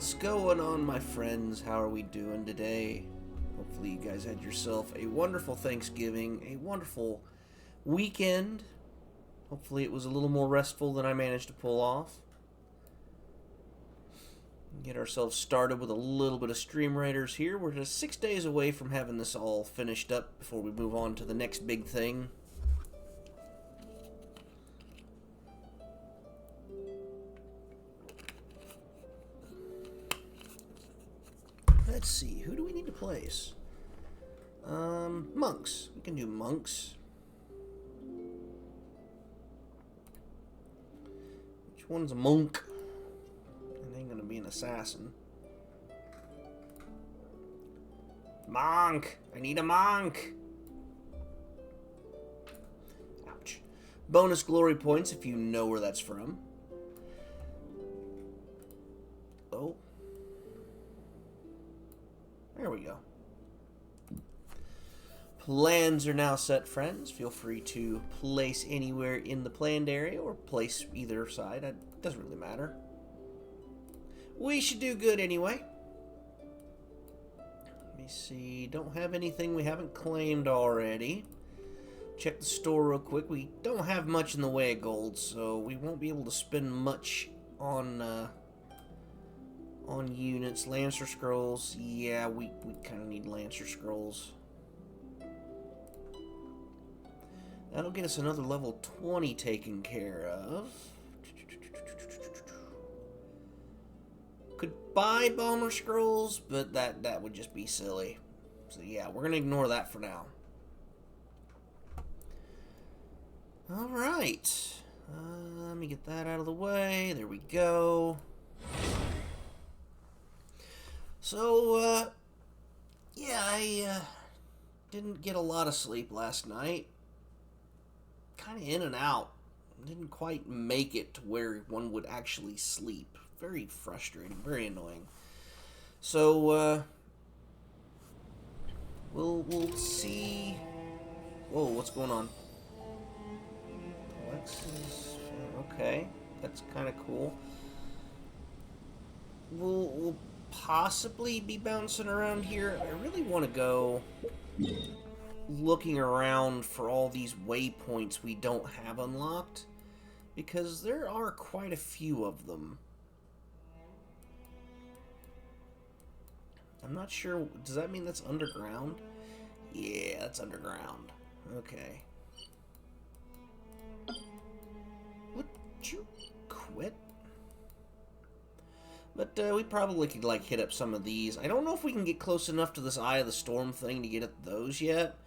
What's going on, my friends? How are we doing today? Hopefully you guys had yourself a wonderful Thanksgiving, a wonderful weekend. Hopefully it was a little more restful than I managed to pull off. Get ourselves started with a little bit of Stream Raiders here. We're just 6 days away from having this all finished up before we move on to the next big thing. Let's see, who do we need to place? Monks. We can do monks. Which one's a monk? It ain't gonna be an assassin. Monk! I need a monk! Ouch. Bonus glory points if you know where that's from. Oh. There we go. Plans are now set, friends. Feel free to place anywhere in the planned area or place either side. It doesn't really matter. We should do good anyway. Let me see. Don't have anything we haven't claimed already. Check the store real quick. We don't have much in the way of gold, so we won't be able to spend much on units. Lancer scrolls, yeah, we kind of need Lancer scrolls. That'll get us another level 20 taken care of. Could buy bomber scrolls, but that would just be silly. So yeah, we're gonna ignore that for now. Alright, let me get that out of the way. There we go. So, yeah, I didn't get a lot of sleep last night. Kind of in and out. Didn't quite make it to where one would actually sleep. Very frustrating, very annoying. So, we'll see. Whoa, what's going on? Alexis, okay, that's kind of cool. We'll possibly be bouncing around here. I really want to go looking around for all these waypoints we don't have unlocked, because there are quite a few of them. I'm not sure. Does that mean that's underground? Yeah, that's underground. Okay. Would you quit? But we probably could, like, hit up some of these. I don't know if we can get close enough to this Eye of the Storm thing to get at those yet.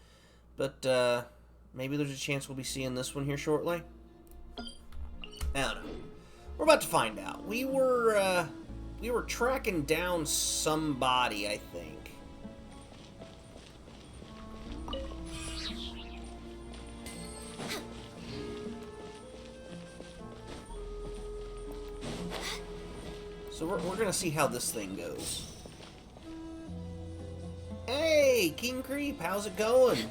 But maybe there's a chance we'll be seeing this one here shortly. I don't know. We're about to find out. We were tracking down somebody, I think. So we're going to see how this thing goes. Hey, King Creep, how's it going?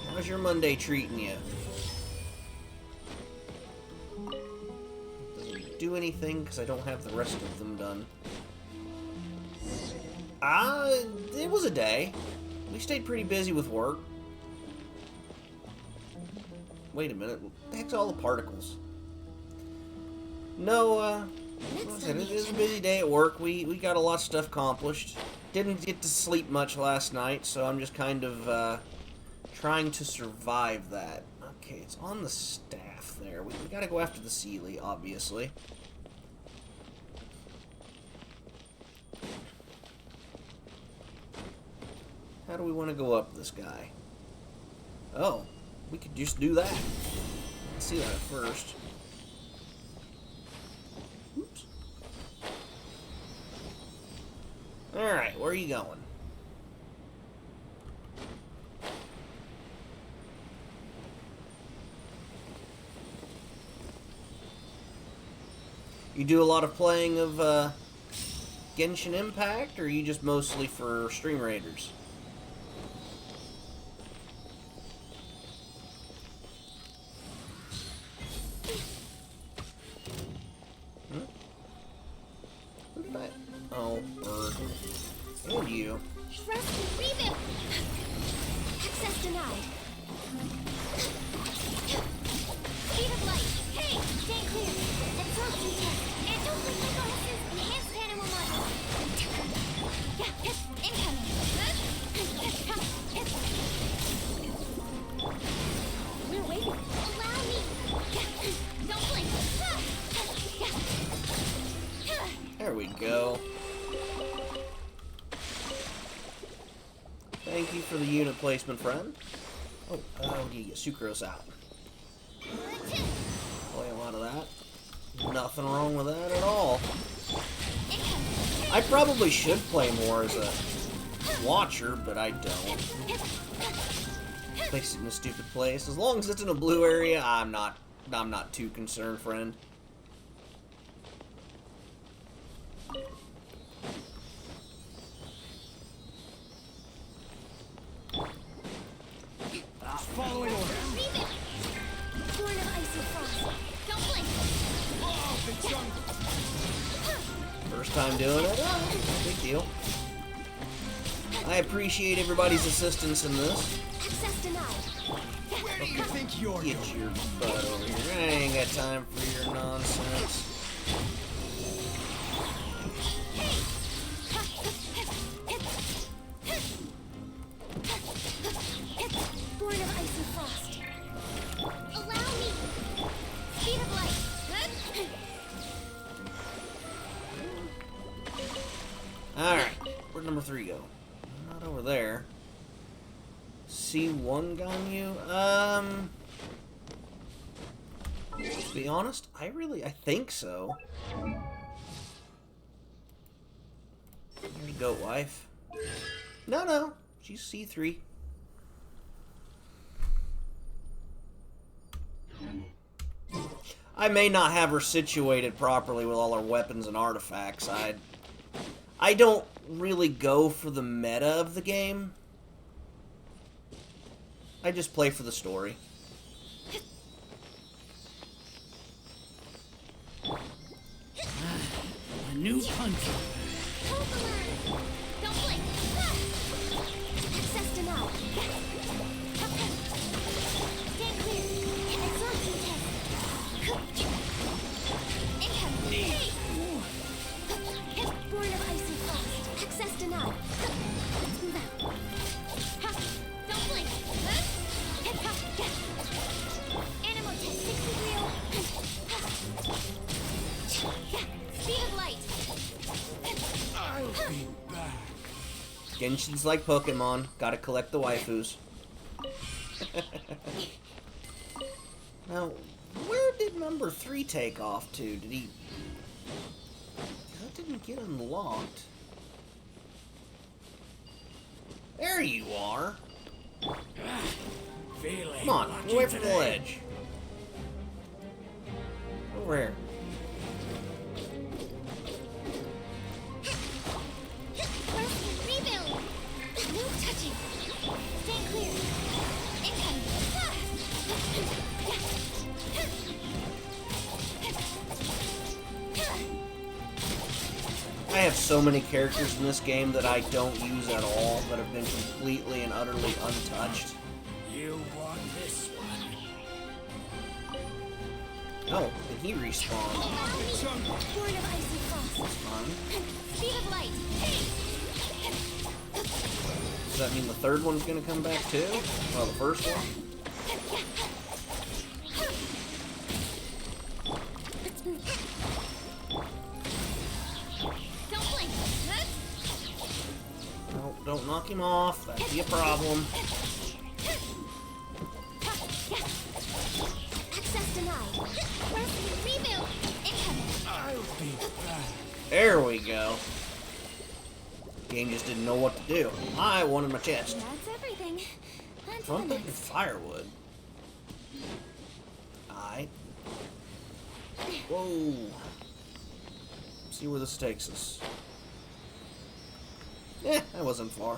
How's your Monday treating you? Doesn't do anything because I don't have the rest of them done. It was a day. We stayed pretty busy with work. Wait a minute. What the heck's all the particles? No, it was a busy day at work. We got a lot of stuff accomplished. Didn't get to sleep much last night, so I'm just kind of trying to survive that. Okay, it's on the staff there. We gotta go after the Sealy, obviously. How do we want to go up this guy? Oh, we could just do that. Let's see that first. Oops. Alright, where are you going? You do a lot of playing of Genshin Impact, or are you just mostly for Stream Raiders? Oh, bird. And you. Trust rebuild. Access denied. Speed of light. Hey, stay clear. Absorption test. And don't click my bonuses. Enhanced animal model. Yeah, incoming. We're waiting. Allow me. Don't blink. There we go. Thank you for the unit placement, friend. Oh, what do you get? Sucrose out. Play a lot of that. Nothing wrong with that at all. I probably should play more as a watcher, but I don't. Place it in a stupid place. As long as it's in a blue area, I'm not too concerned, friend. Following order. Born of icy frost. Don't blink. Oh, the jungle. First time doing it? Oh, no big deal. I appreciate everybody's assistance in this. Access denied. Where do you think you're Get going? your butt over here. I ain't got time for your nonsense. Born of icy frost. Allow me. Speed of light. Alright, where'd number 3 go? Not over there. C1 Ganyu? To be honest, I think so. There's Goat Wife. No, she's C3. I may not have her situated properly with all her weapons and artifacts. I don't really go for the meta of the game. I just play for the story. A new hunter. Hold the line. Don't blink. Access denied. Stay clear. Absorption test. Incoming. Hey. Born of icy frost. Access denied. Let's move out. Don't blink. Animal test 60 wheel. Speed of light. I'll be back. Genshin's like Pokemon. Gotta collect the waifus. Now, where did number 3 take off to? Did he... That didn't get unlocked. There you are. Feeling Come on, get away from the ledge. Over here. Rebuild. No touching. Stay clear. Incoming. I have so many characters in this game that I don't use at all, that have been completely and utterly untouched. You want this one? Oh, and he respawned. The jungle. Born of icy frost. Fun. Speed of light. Does that mean the third one's gonna come back too? Well, the first one? Let's move. Don't blink. No, don't knock him off. That'd be a problem. Access denied. First, rebuild. Incoming. I'll be back. There we go. Game just didn't know what to do. I wanted my chest. That's everything. On to the Trumpet and next. firewood. Alright. Whoa. See where this takes us. Eh, that wasn't far.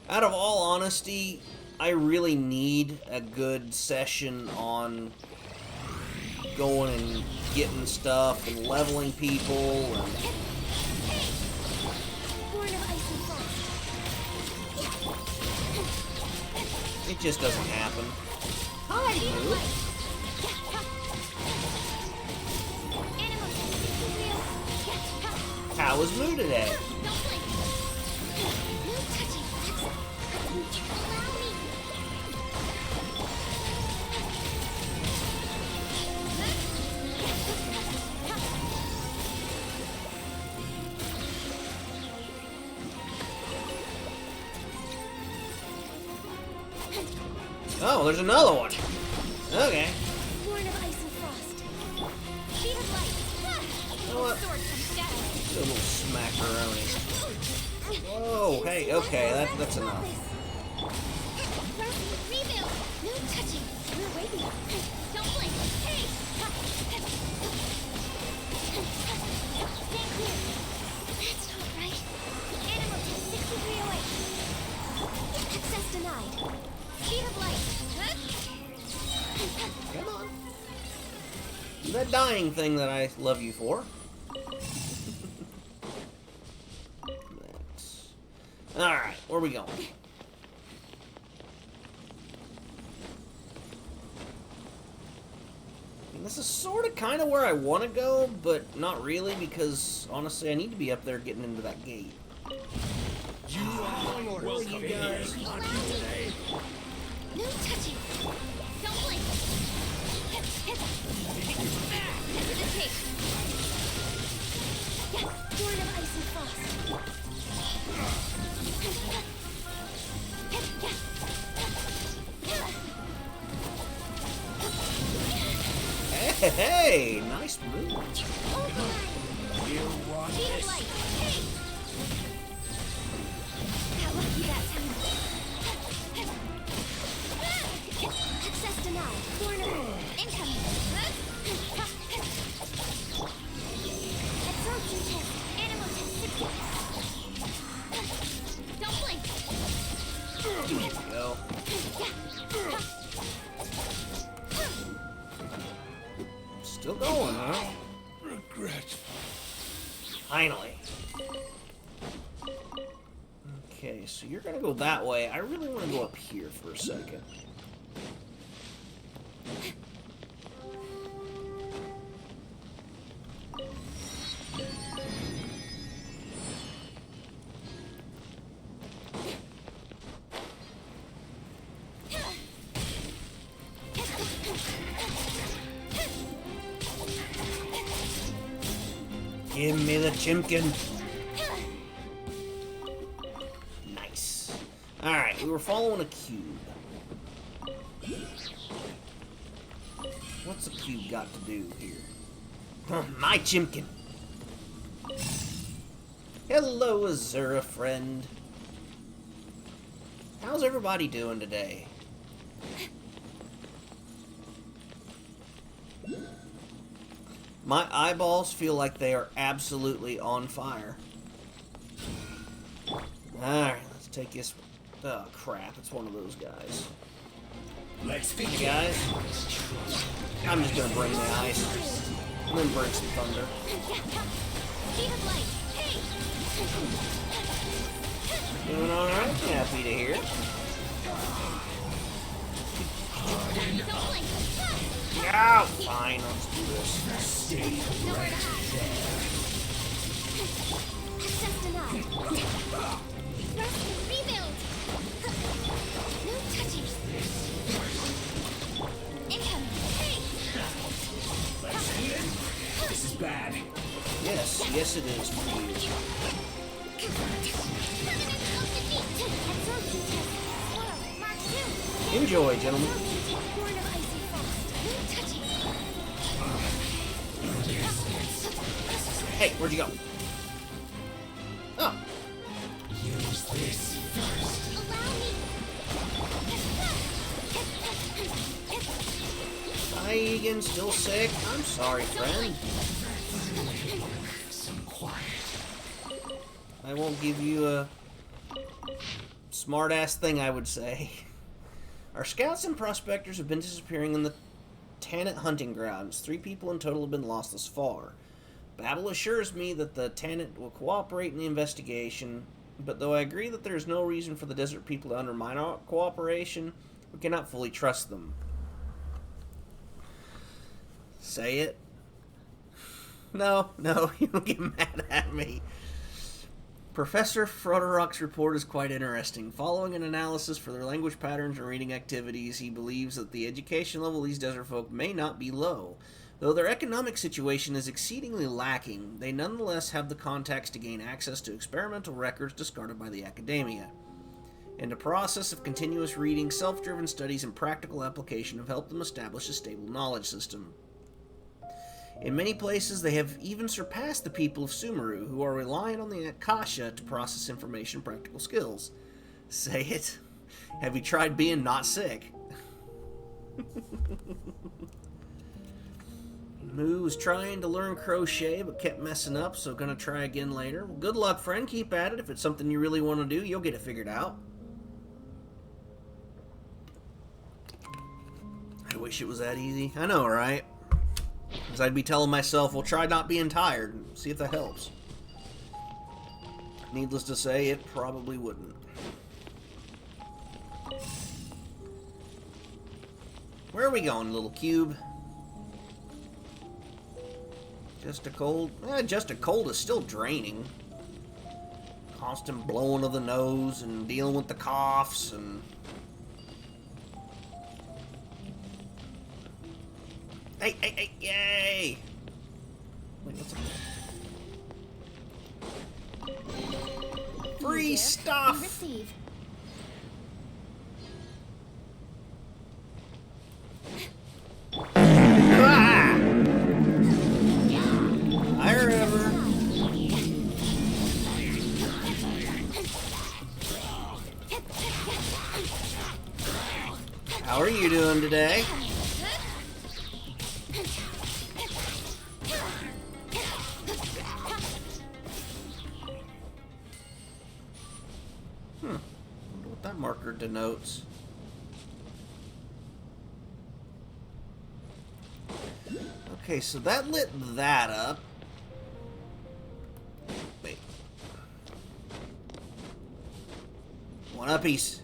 Out of all honesty, I really need a good session on going and getting stuff and leveling people. And Born of ice and frost. it just doesn't happen. Hi, Moo. Animal wheel. How was Moo today? Don't blink. No touching. Allow me. Oh, there's another one. Okay. Born of ice and frost. Speed of light. You know what? Sword comes down. Do a little smackaroni. Whoa, hey, okay, that's enough. Rebuild. No touching. We're waiting. Don't blink. Hey. Stay clear. That's not right. Animal test 6308. Access denied. Speed of light. Come on. That dying thing that I love you for. Alright, where are we going? This is sort of kind of where I want to go, but not really, because honestly I need to be up there getting into that gate. You are welcome you guys? here, lucky today. No touching. Don't blink. Hesitate. Yeah, born of ice and frost. Hey, nice move. You want Speed of this? light. Hey. Got lucky that time. Access denied. Born of incoming. Absorption test. Animal test 60. Don't blink. There we go. Still going, huh? Regret. Finally. Okay, so you're gonna go that way. I really want to go up here for a second. Give me the chimkin. Nice. Alright, we were following a cube. What's a cube got to do here? My chimkin. Hello, Azura friend. How's everybody doing today? My eyeballs feel like they are absolutely on fire. Alright, let's take this. Oh, crap. It's one of those guys. Let's Hey, begin. guys. I'm just gonna bring the ice. I'm gonna bring some thunder. Speed of light. Hey. Doing alright? Happy to hear it. Don't blink. Yeah, fine. Let's do this. Nowhere to hide. Access denied. Thrust and rebuild. No touching. Incoming. Hey. This is bad. Yes, yes it is for you. Absorption test. Swirl. Mark 2. Enjoy, gentlemen. Absorption test. Born of ice and frost. No touching. Hey, where'd you go? Oh, Use this first. Allow me. hi again, still sick? I'm sorry, friend. Some quiet. I won't give you a smart-ass thing, I would say. Our scouts and prospectors have been disappearing in the Tanit hunting grounds. 3 people in total have been lost thus far. Babel assures me that the Tanit will cooperate in the investigation, but though I agree that there is no reason for the desert people to undermine our cooperation, we cannot fully trust them. Say it. No, you don't get mad at me. Professor Froderock's report is quite interesting. Following an analysis for their language patterns and reading activities, he believes that the education level of these desert folk may not be low. Though their economic situation is exceedingly lacking, they nonetheless have the contacts to gain access to experimental records discarded by the academia. In the process of continuous reading, self-driven studies, and practical application have helped them establish a stable knowledge system. In many places, they have even surpassed the people of Sumeru, who are relying on the Akasha to process information and practical skills. Say it. Have you tried being not sick? Moo was trying to learn crochet, but kept messing up, so gonna try again later. Well, good luck, friend. Keep at it. If it's something you really want to do, you'll get it figured out. I wish it was that easy. I know, right? Because I'd be telling myself, well, try not being tired and see if that helps. Needless to say, it probably wouldn't. Where are we going, little cube? Just a cold? Just a cold is still draining. Constant blowing of the nose and dealing with the coughs and... Hey, yay! Wait, what's up? Free stuff! Receive. Ah! I remember. How are you doing today? Wonder what that marker denotes. Okay, so that lit that up. Wait. One apiece.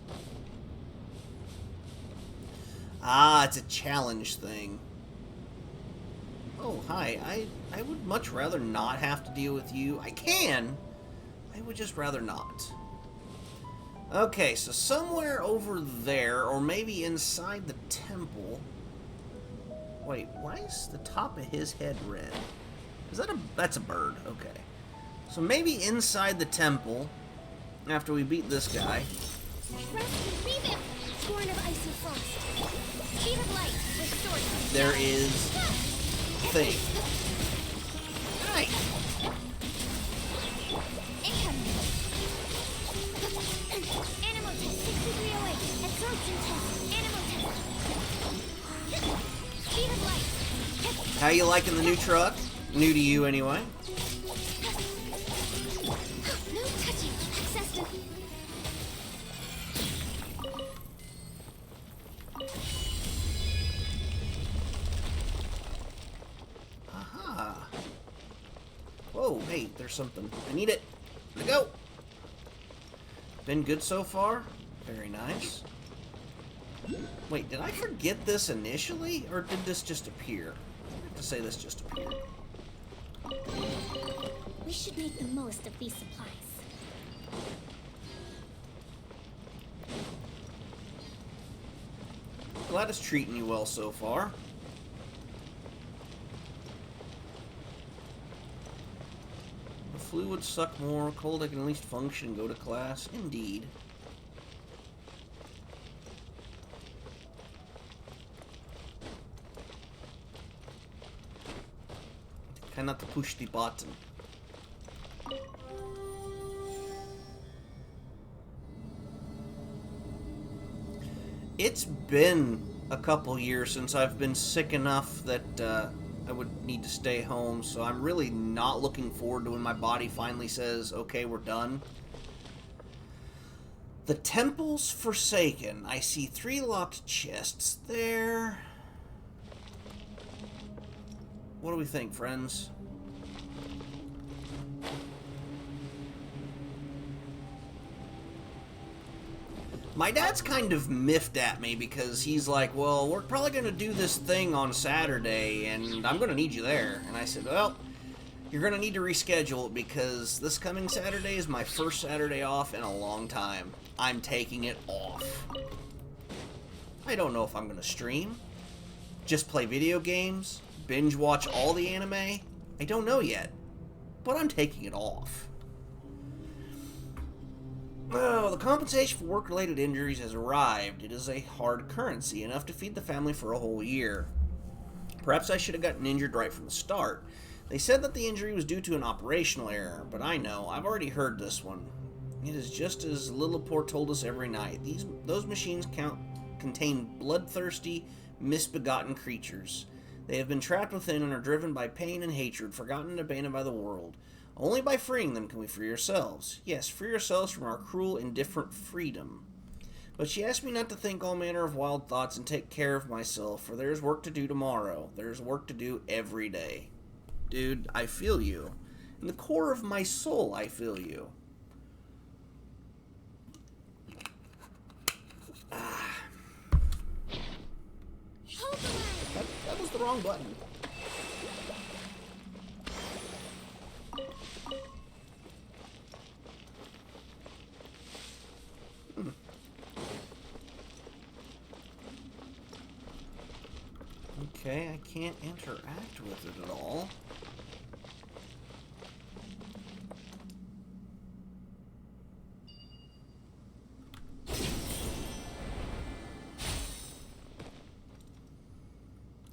Ah, it's a challenge thing. Oh, hi. I would much rather not have to deal with you. I can. I would just rather not. Okay, so somewhere over there, or maybe inside the temple... Wait, why is the top of his head red? Is that that's a bird, okay. So maybe inside the temple, after we beat this guy... Scorn of icy frost. Speed of light, restored. There is... thing. Nice! Incoming. Animal test 6308. Absorption test. Animal test. Speed of light. How you liking the new truck? New to you, anyway. No touching. Access to... Aha. Whoa, hey, there's something. I need it. Let go. Been good so far? Very nice. Wait, did I forget this initially? Or did this just appear? I have to say this just appeared. We should make the most of these supplies. Glad it's treating you well so far. The flu would suck more. Cold, I can at least function and go to class. Indeed. Try not to push the button. It's been a couple years since I've been sick enough that I would need to stay home, so I'm really not looking forward to when my body finally says, okay, we're done. The temple's forsaken. I see 3 locked chests there. What do we think, friends? My dad's kind of miffed at me because he's like, well, we're probably going to do this thing on Saturday, and I'm going to need you there. And I said, well, you're going to need to reschedule it because this coming Saturday is my first Saturday off in a long time. I'm taking it off. I don't know if I'm going to stream, just play video games, binge watch all the anime. I don't know yet, but I'm taking it off. Oh, the compensation for work-related injuries has arrived. It is a hard currency, enough to feed the family for a whole year. Perhaps I should have gotten injured right from the start. They said that the injury was due to an operational error, but I know. I've already heard this one. It is just as Lillipore told us every night. Those machines contain bloodthirsty, misbegotten creatures. They have been trapped within and are driven by pain and hatred, forgotten and abandoned by the world. Only by freeing them can we free ourselves. Yes, free ourselves from our cruel, indifferent freedom. But she asked me not to think all manner of wild thoughts and take care of myself, for there is work to do tomorrow. There is work to do every day. Dude, I feel you. In the core of my soul, I feel you. That was the wrong button. Okay, I can't interact with it at all.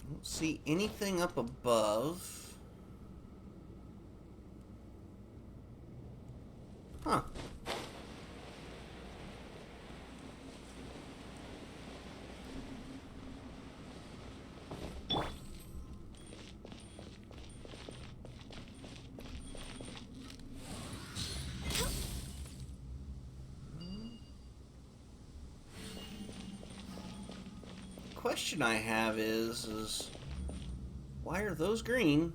Don't see anything up above. Huh. Question I have is why are those green?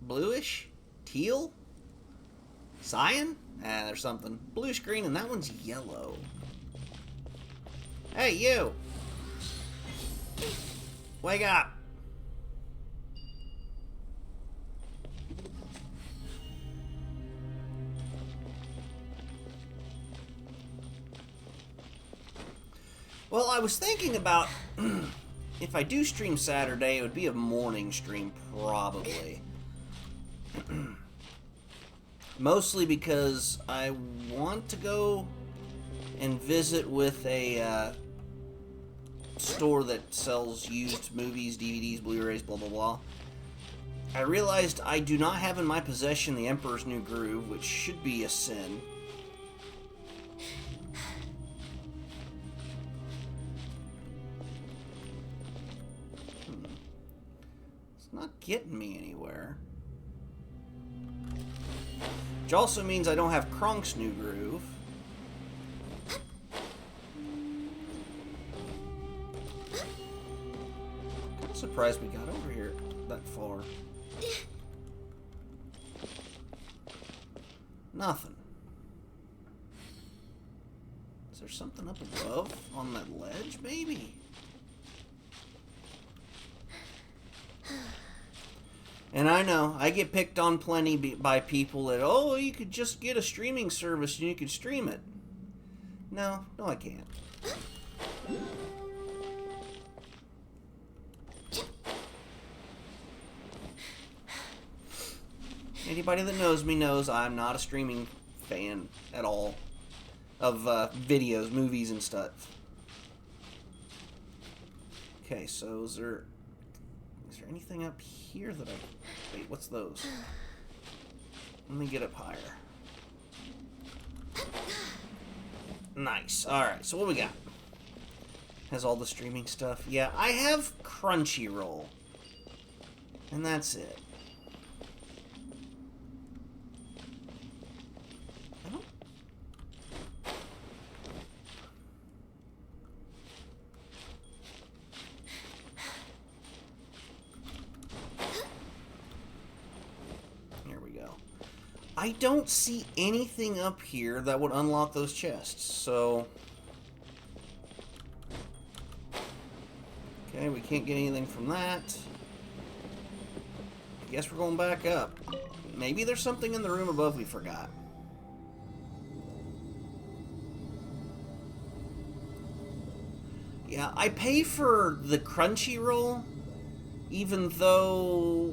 Bluish? Teal? Cyan? Ah, there's something. Bluish green and that one's yellow. Hey, you! Wake up! Well, I was thinking about if I do stream Saturday, it would be a morning stream, probably. Mostly because I want to go and visit with a store that sells used movies, DVDs, Blu-rays, blah, blah, blah. I realized I do not have in my possession The Emperor's New Groove, which should be a sin. Not getting me anywhere. Which also means I don't have Kronk's New Groove. I'm surprised we got over here that far. Nothing. Is there something up above on that ledge, maybe? And I know, I get picked on plenty by people that, oh, you could just get a streaming service and you could stream it. No, I can't. Anybody that knows me knows I'm not a streaming fan at all of videos, movies, and stuff. Okay, so is there anything up here that I... Wait, what's those? Let me get up higher. Nice. Alright, so what we got? Has all the streaming stuff. Yeah, I have Crunchyroll. And that's it. I don't... I don't see anything up here that would unlock those chests, so... Okay, we can't get anything from that. I guess we're going back up. Maybe there's something in the room above we forgot. Yeah, I pay for the Crunchyroll, even though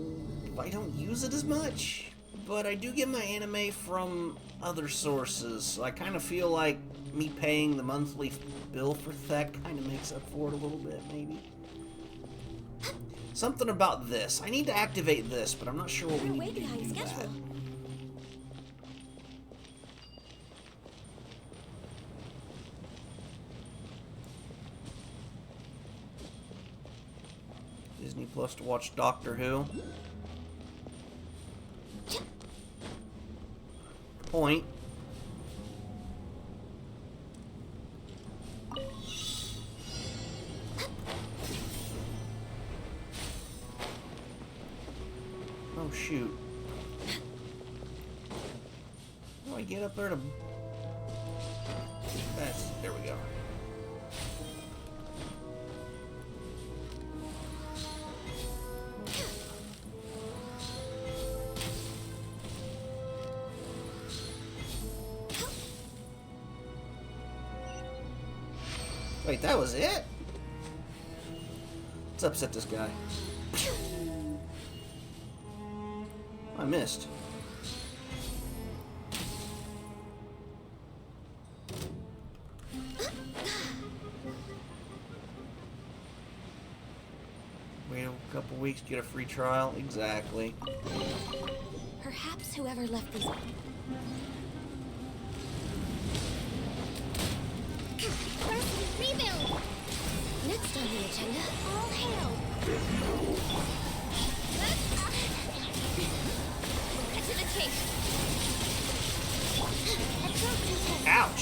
I don't use it as much. But I do get my anime from other sources, so I kind of feel like me paying the monthly bill for that kind of makes up for it a little bit, maybe. Something about this. I need to activate this, but I'm not sure what we need to do to do that. Disney Plus to watch Doctor Who. Point. Oh shoot. How do I get up there to... There we go. Wait, that was it? Let's upset this guy. I missed. Wait a couple weeks, get a free trial. Exactly. Perhaps whoever left these... First, rebuild! Next on the agenda, all hail! Cut to the chase! Ouch!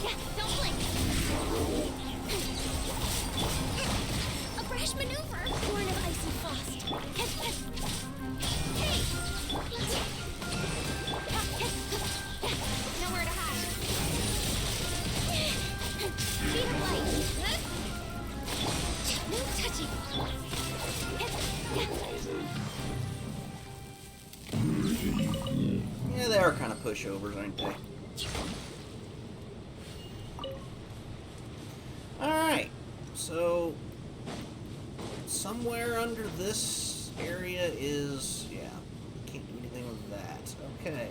Yeah, don't blink! A brash maneuver! Born of icy frost! Hey! Nowhere to hide! Speed of light! No touching! Yeah, they are kind of pushovers, aren't they? Alright, so somewhere under this area is, yeah, can't do anything with that. Okay.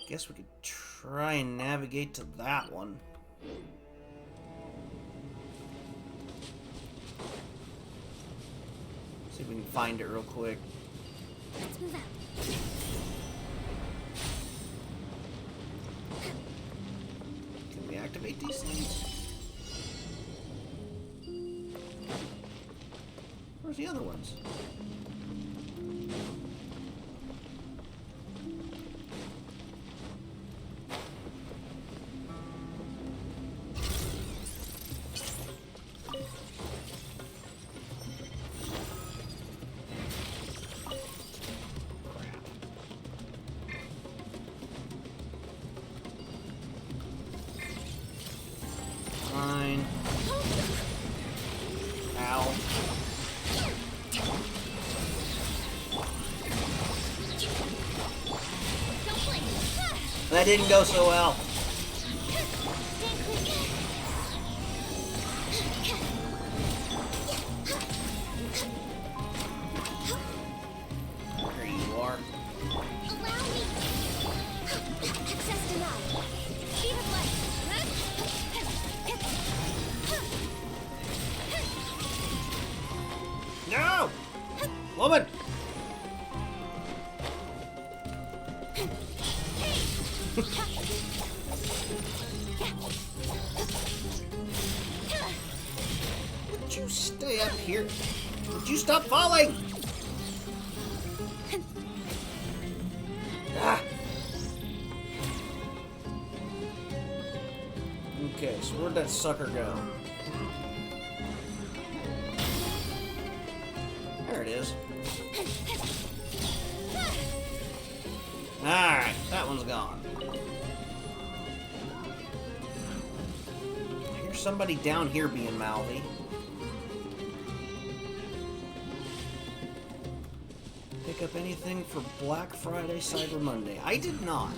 Guess we could try and navigate to that one. See if we can find it real quick. Let's move out. Can we activate these things? Where's the other ones? Fine. Ow. Don't blink! That didn't go so well. There you are. Allow me! Access denied! Speed of light! No! Woman! Would you stay up here? Would you stop falling? Ah. Okay, so where'd that sucker go? There it is. Alright, that one's gone. I hear somebody down here being mouthy. Pick up anything for Black Friday, Cyber Monday. I did not.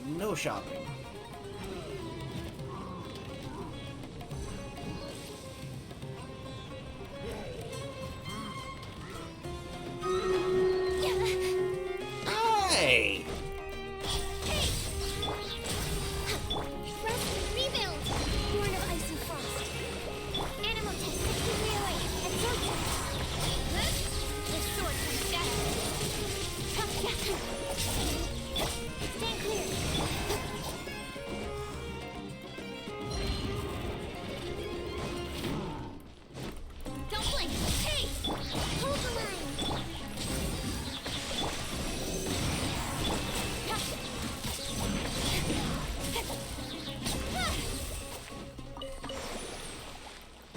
No shopping. Hey! Rest, rebuild. Born of ice and frost. Animal test, really. Absorb test. The sword comes down. Stand clear. Don't blink. Hey! Hold the line.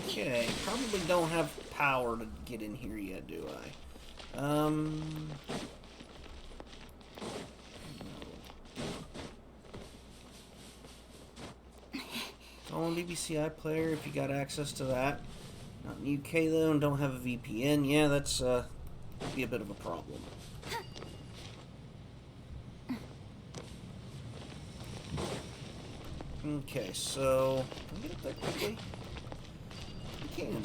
Okay, probably don't have power to get in here yet, do I? Call on BBC iPlayer if you got access to that. Not in UK though, and don't have a VPN. Yeah, that's be a bit of a problem. Okay, so can I get up there quickly? I can.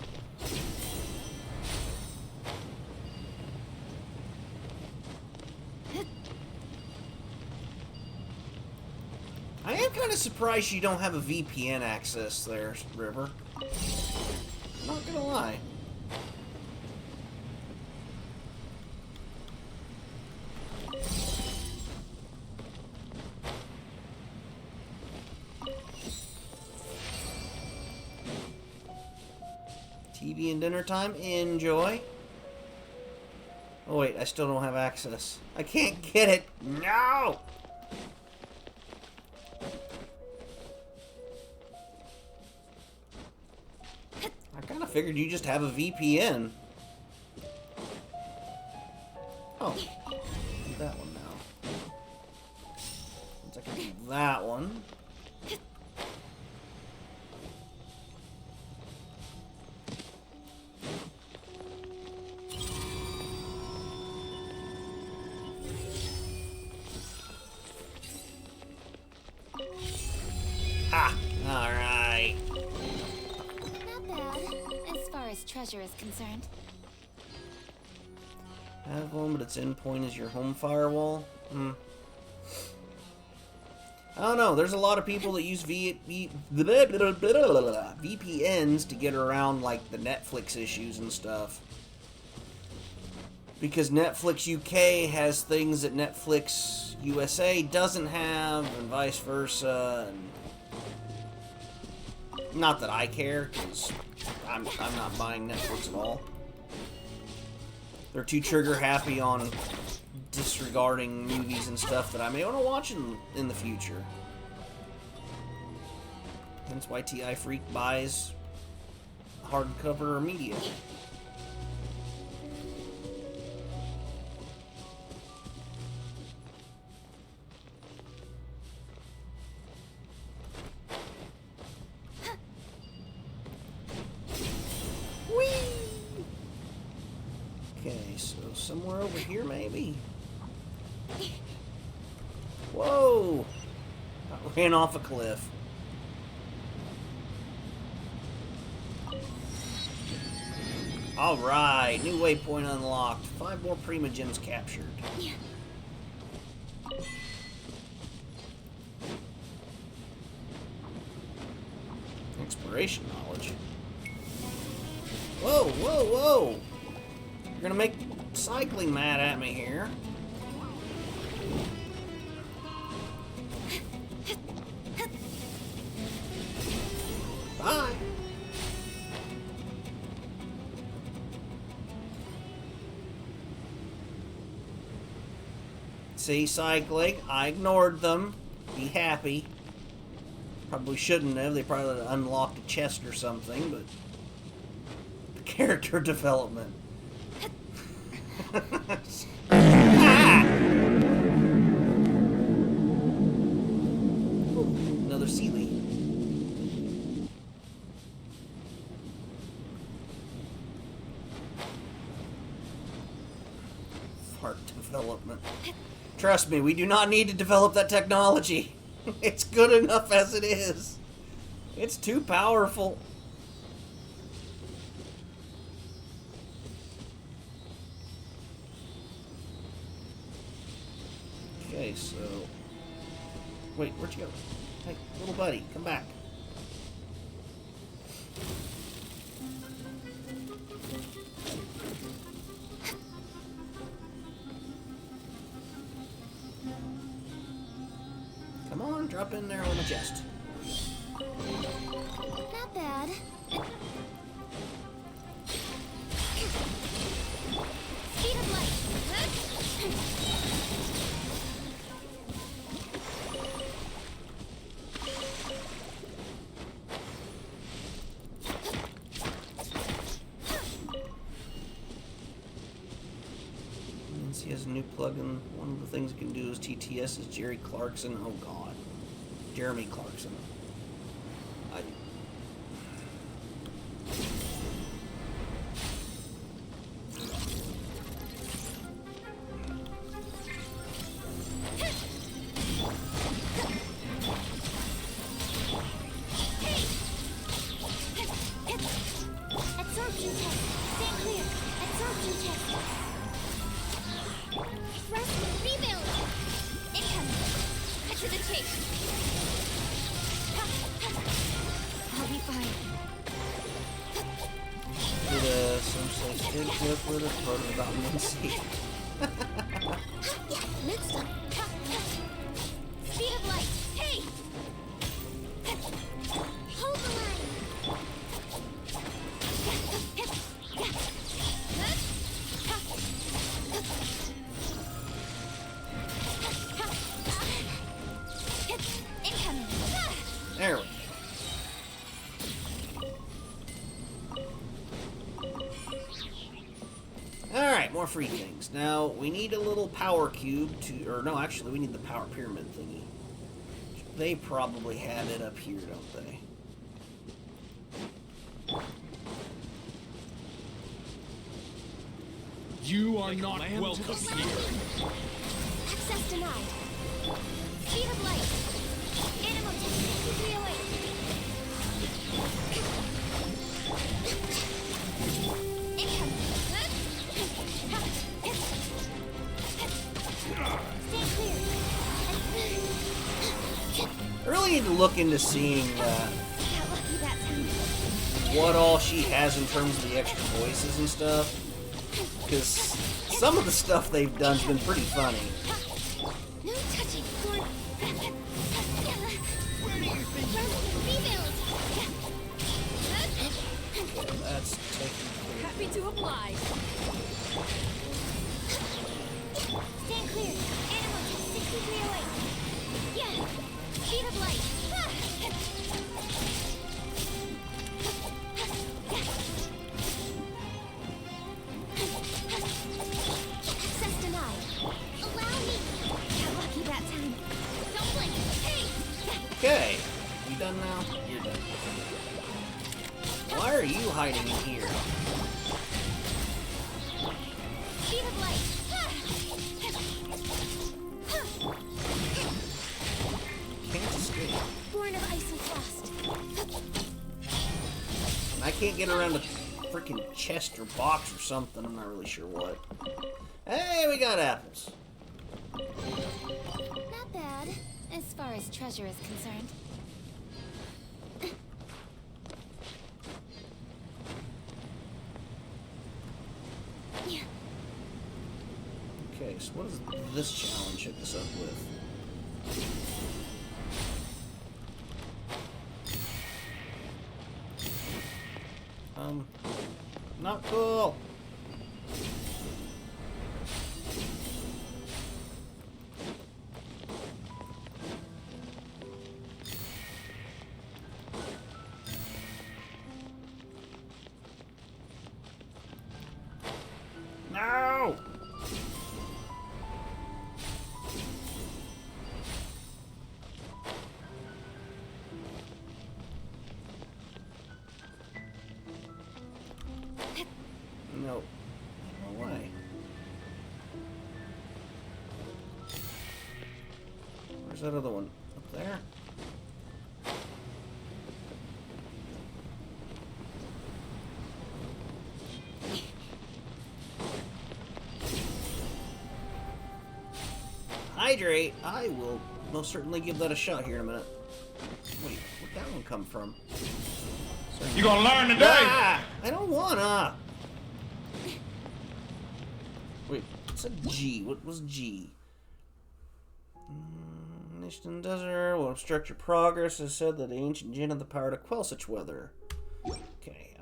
I am kind of surprised you don't have a VPN access there, River. I'm not gonna lie. TV and dinner time, enjoy. Oh wait, I still don't have access. I can't get it. No! I kind of figured you just have a VPN. Oh, do that one now. Once I can do that one. Ha! Alright. Not bad, as far as treasure is concerned. I have one, but its endpoint is your home firewall. I don't know. There's a lot of people that use VPNs to get around, like, the Netflix issues and stuff. Because Netflix UK has things that Netflix USA doesn't have, and vice versa. And not that I care, because I'm not buying Netflix at all. They're too trigger happy on disregarding movies and stuff that I may want to watch in the future. That's why TIFreak buys hardcover media. Okay, so somewhere over here, maybe? Whoa! I ran off a cliff. Alright, new waypoint unlocked. 5 more Prima Gems captured. Exploration knowledge. Whoa, whoa, whoa! You're gonna make cycling mad at me here. Bye! See, cycling. I ignored them. Be happy. Probably shouldn't have. They probably unlocked a chest or something, but... character development. Ah! Ooh, another Sealy. Fart development. Trust me, we do not need to develop that technology. It's good enough as it is. It's too powerful. Okay, so... Wait, where'd you go? Hey, little buddy, come back. Come on, drop in there on the chest. Not bad. Speed of light. Means he has a new plugin. One of the things it can do is TTS is Jerry Clarkson. Oh god. Jeremy Clarkson. I... Absorption test. Stand clear. Absorption test. Rest. Rebuild. Incoming. Cut to the chase. I'll be fine. Did some say skin clip with a part of vitamin C. Yeah, next up. Speed of light. Hey! Hold the line. Incoming. There we go. Alright, more free things. Now, we need a little power cube to... Or, no, actually, we need the power pyramid thingy. They probably have it up here, don't they? You are not welcome Yes, here. Access denied. Speed of light. Animal test 6308. Incoming. Stay clear. I really need to look into seeing Got lucky that time. what all she has in terms of the extra voices and stuff. Because some of the stuff they've done's been pretty funny. No touching. Where do you think rebuild? That's taken care Happy to oblige. Stand clear. Animal test 6308. Yeah. Speed of light. Access denied. Allow me. Got lucky that time. Don't blink. Hey. Okay. You done now? You're done. Why are you hiding in here? Speed of light. Can't escape. Born of ice and frost. I can't get around a freaking chest or box or something. I'm not really sure what. Hey, we got apples. Not bad, as far as treasure is concerned. Yeah. Okay, so what does this challenge hit us up with? Not cool. No! No. No way. Where's that other one? Up there? Hydrate! I will most certainly give that a shot here in a minute. Wait, where'd that one come from? You gonna learn today? Ah! I don't wanna! Wait, what's a G? What was G? Nation Desert will obstruct your progress. It said that the ancient Jinn had the power to quell such weather. Okay,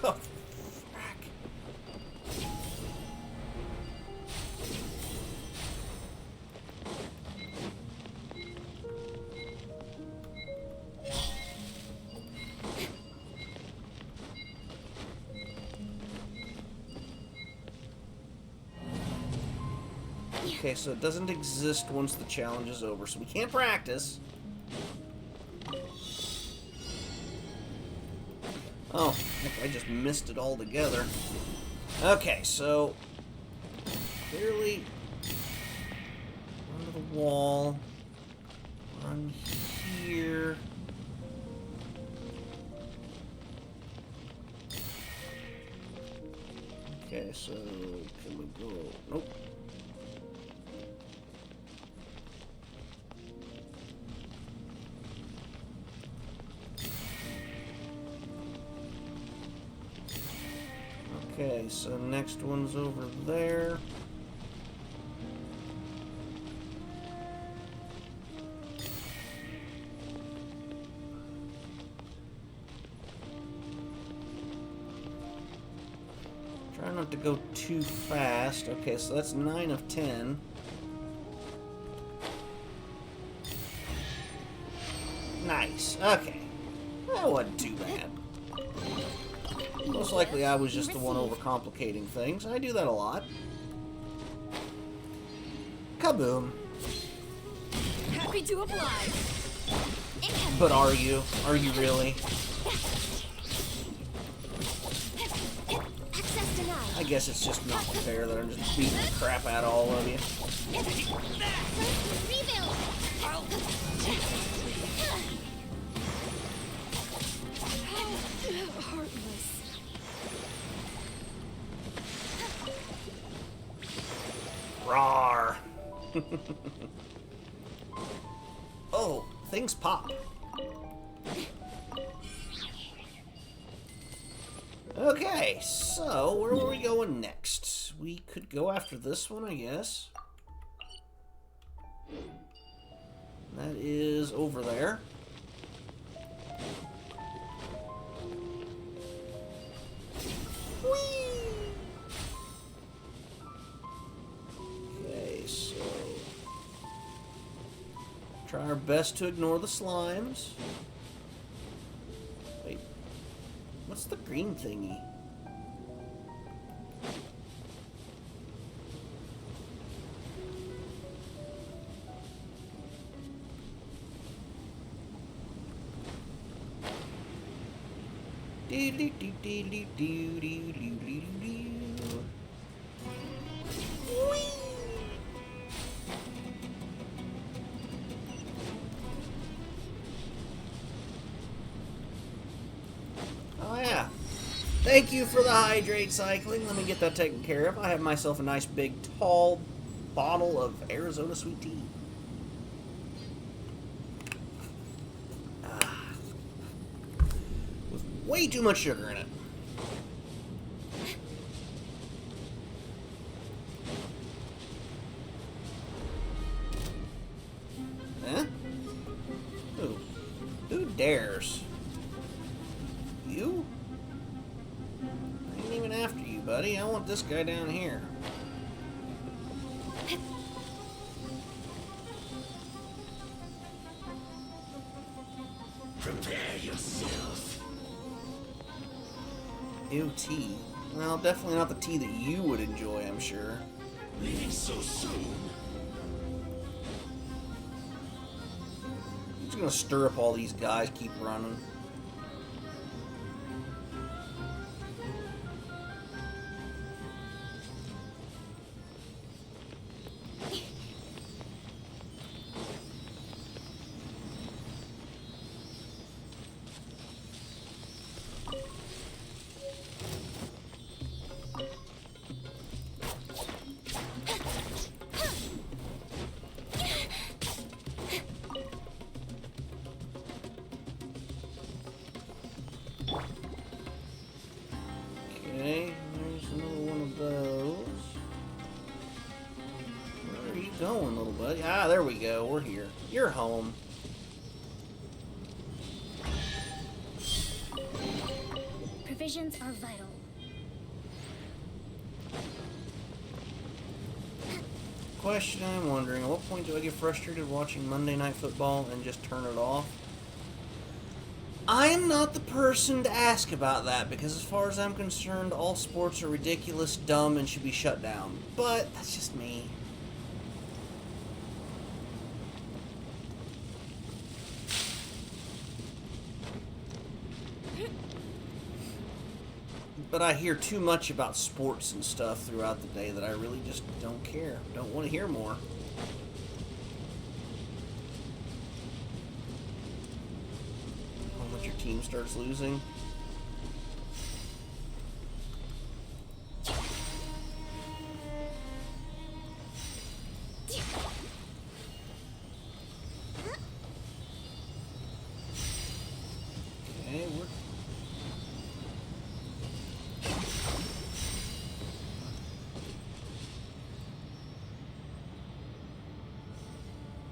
Oh, frack. Okay, so it doesn't exist once the challenge is over, so we can't practice. Oh, heck, I just missed it altogether. Okay, so clearly under the wall, run here. Okay, so can we go? Nope. Okay, so next one's over there. Try not to go too fast. Okay, so that's 9 of 10. Nice. Okay. That wasn't too bad. Most likely I was just the one overcomplicating things. I do that a lot. Kaboom. Happy to oblige. But are you? Are you really? Access denied. I guess it's just not fair that I'm just beating the crap out of all of you. Rebuild. How heartless. Rawr. Oh, things pop. Okay, so where are we going next? We could go after this one, I guess. That is over there. Whee! Okay, so try our best to ignore the slimes. Wait, what's the green thingy? Oh yeah. Thank you for the hydrate cycling. Let me get that taken care of. I have myself a nice big tall bottle of Arizona sweet tea. With way too much sugar in it. Huh? Who dares? You? I ain't even after you, buddy. I want this guy down here. Prepare yourself. Ew, tea. Well, definitely not the tea that you would enjoy, I'm sure. Leaving so soon. I'm just gonna stir up all these guys, keep running. Okay, there's another one of those. Where are you going, little buddy? Ah, there we go. We're here. You're home. Provisions are vital. Question I'm wondering, at what point do I get frustrated watching Monday Night Football and just turn it off? I'm not the person to ask about that, because as far as I'm concerned, all sports are ridiculous, dumb, and should be shut down. But that's just me. But I hear too much about sports and stuff throughout the day that I really just don't care. Don't want to hear more. Once your team starts losing.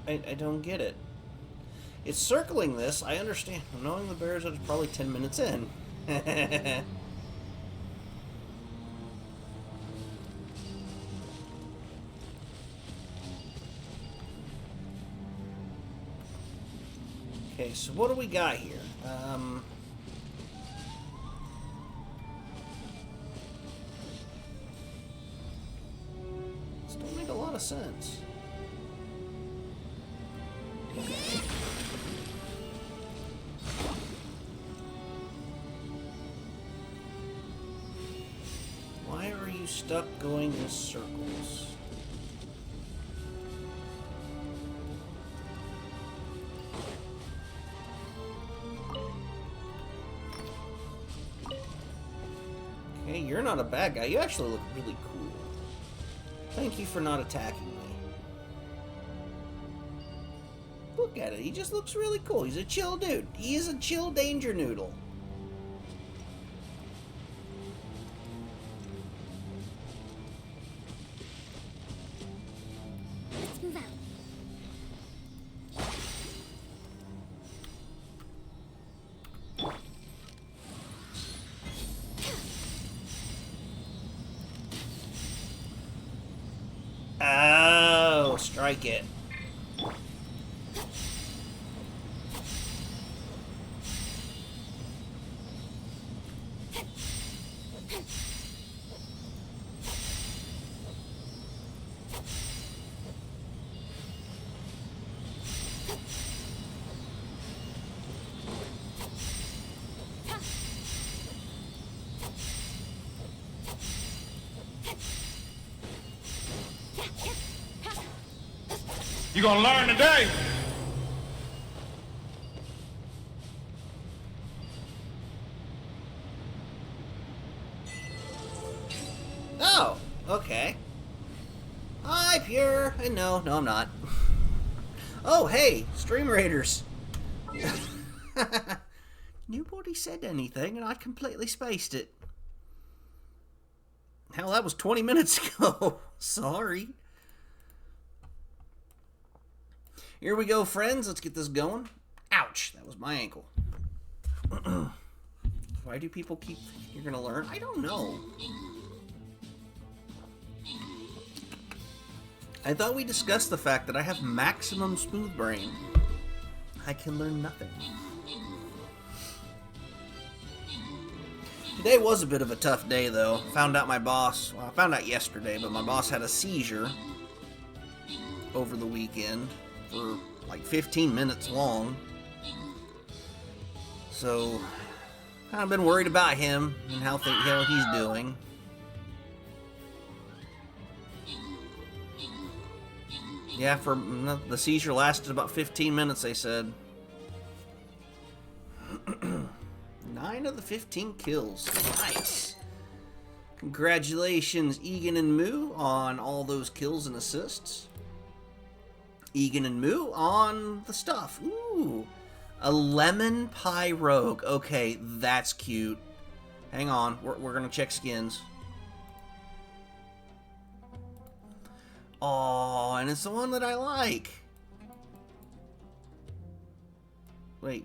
Okay, I don't get it. It's circling this, I understand. Knowing the Bears are probably 10 minutes in. Okay, so what do we got here? This don't make a lot of sense. Why are you stuck going in circles? Okay, you're not a bad guy. You actually look really cool. Thank you for not attacking me. Look at it. He just looks really cool. He's a chill dude. He is a chill danger noodle. Let's move out. Oh, strike it. You gonna learn today. Oh, okay. Hi, Pure. And no, I'm not. Oh, hey, Stream Raiders. Nobody said anything, and I completely spaced it. Hell, that was 20 minutes ago. Sorry. Here we go, friends. Let's get this going. Ouch, that was my ankle. Why do people keep thinking you're going to learn? I don't know. I thought we discussed the fact that I have maximum smooth brain. I can learn nothing. Today was a bit of a tough day, though. Found out my boss, well, I found out yesterday, but my boss had a seizure over the weekend for like 15 minutes long. So, I've been worried about him and how he's doing. Yeah, the seizure lasted about 15 minutes, they said. 9 of the 15 kills. Nice. Congratulations, Egan and Moo, on all those kills and assists. Egan and Moo on the stuff. Ooh. A lemon pie rogue. Okay, that's cute. Hang on, we're gonna check skins. Oh, and it's the one that I like. Wait.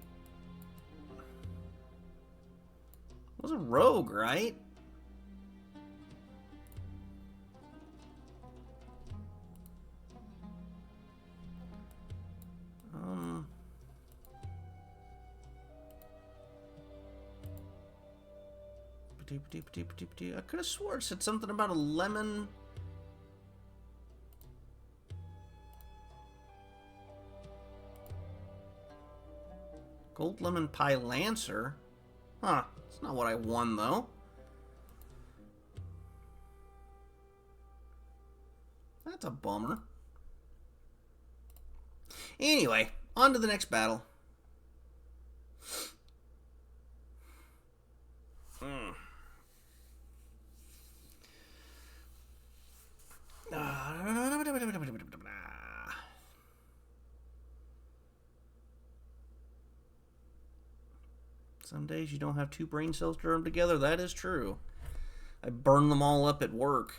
It was a rogue, right? I could have swore it said something about a lemon. Gold lemon pie lancer? Huh. That's not what I won, though. That's a bummer. Anyway, on to the next battle. Some days you don't have 2 brain cells to run together. That is true. I burn them all up at work.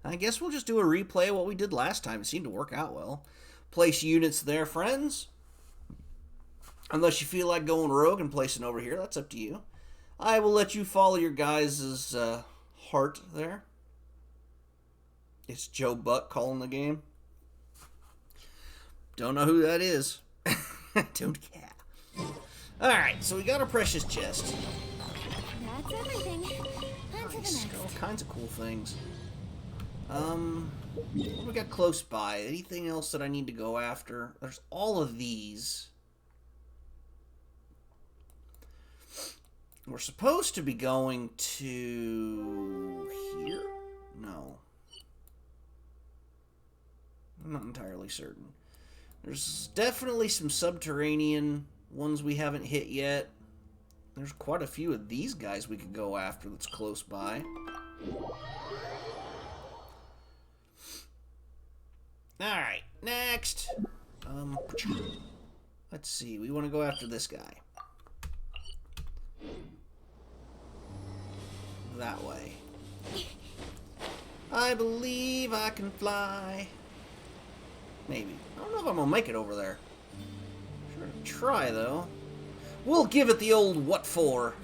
I guess we'll just do a replay of what we did last time. It seemed to work out well. Place units there, friends. Unless you feel like going rogue and placing over here. That's up to you. I will let you follow your guys' heart there. It's Joe Buck calling the game. Don't know who that is. Don't care. Alright, so we got our precious chest. That's everything. On to the next. All kinds of cool things. What do we got close by? Anything else that I need to go after? There's all of these. We're supposed to be going to here? No. I'm not entirely certain. There's definitely some subterranean ones we haven't hit yet. There's quite a few of these guys we could go after that's close by. Alright, next. Let's see, we want to go after this guy. That way. I believe I can fly. Maybe. I don't know if I'm gonna make it over there. Sure to try, though. We'll give it the old what for.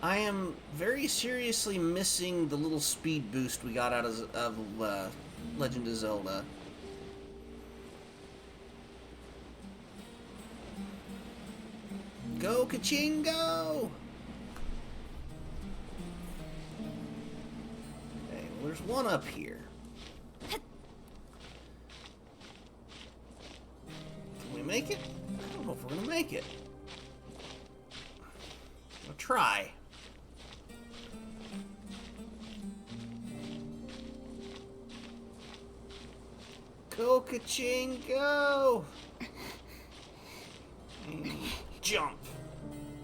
I am very seriously missing the little speed boost we got out of Legend of Zelda. Go, ka-ching, go! Okay, well, there's one up here. Can we make it? I don't know if we're gonna make it. I'll try. Go, ka-ching, go! And jump.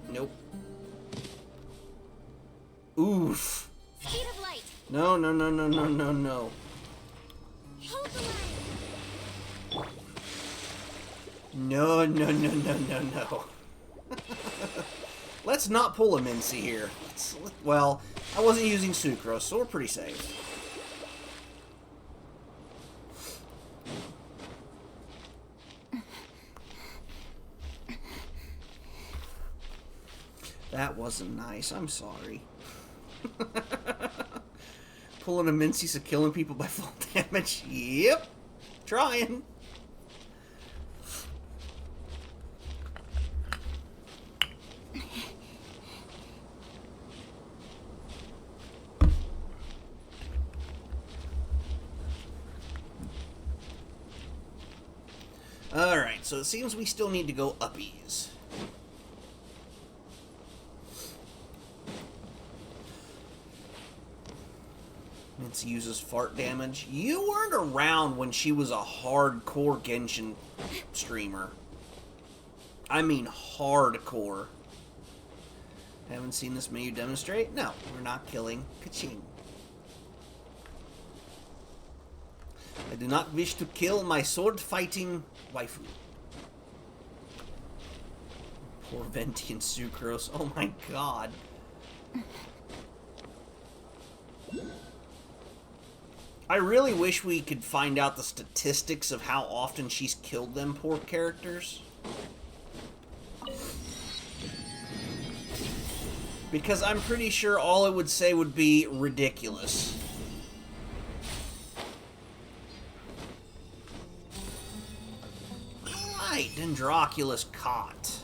Nope. Oof. Speed of light. No, no, no, no, no, no, no. Hold the line. No, no, no, no, no, no. Let's not pull a Mincy here. Well, I wasn't using Sucrose, so we're pretty safe. That wasn't nice. I'm sorry. Pulling a Mincy's of killing people by fall damage. Yep. Trying. so it seems we still need to go uppies. Mince uses fart damage. You weren't around when she was a hardcore Genshin streamer. I mean hardcore. Haven't seen this menu demonstrate? No, we're not killing Kachin. I do not wish to kill my sword-fighting waifu. Poor Venti and Sucrose. Oh my god. I really wish we could find out the statistics of how often she's killed them poor characters. Because I'm pretty sure all it would say would be ridiculous. Alright, Dendroculus caught.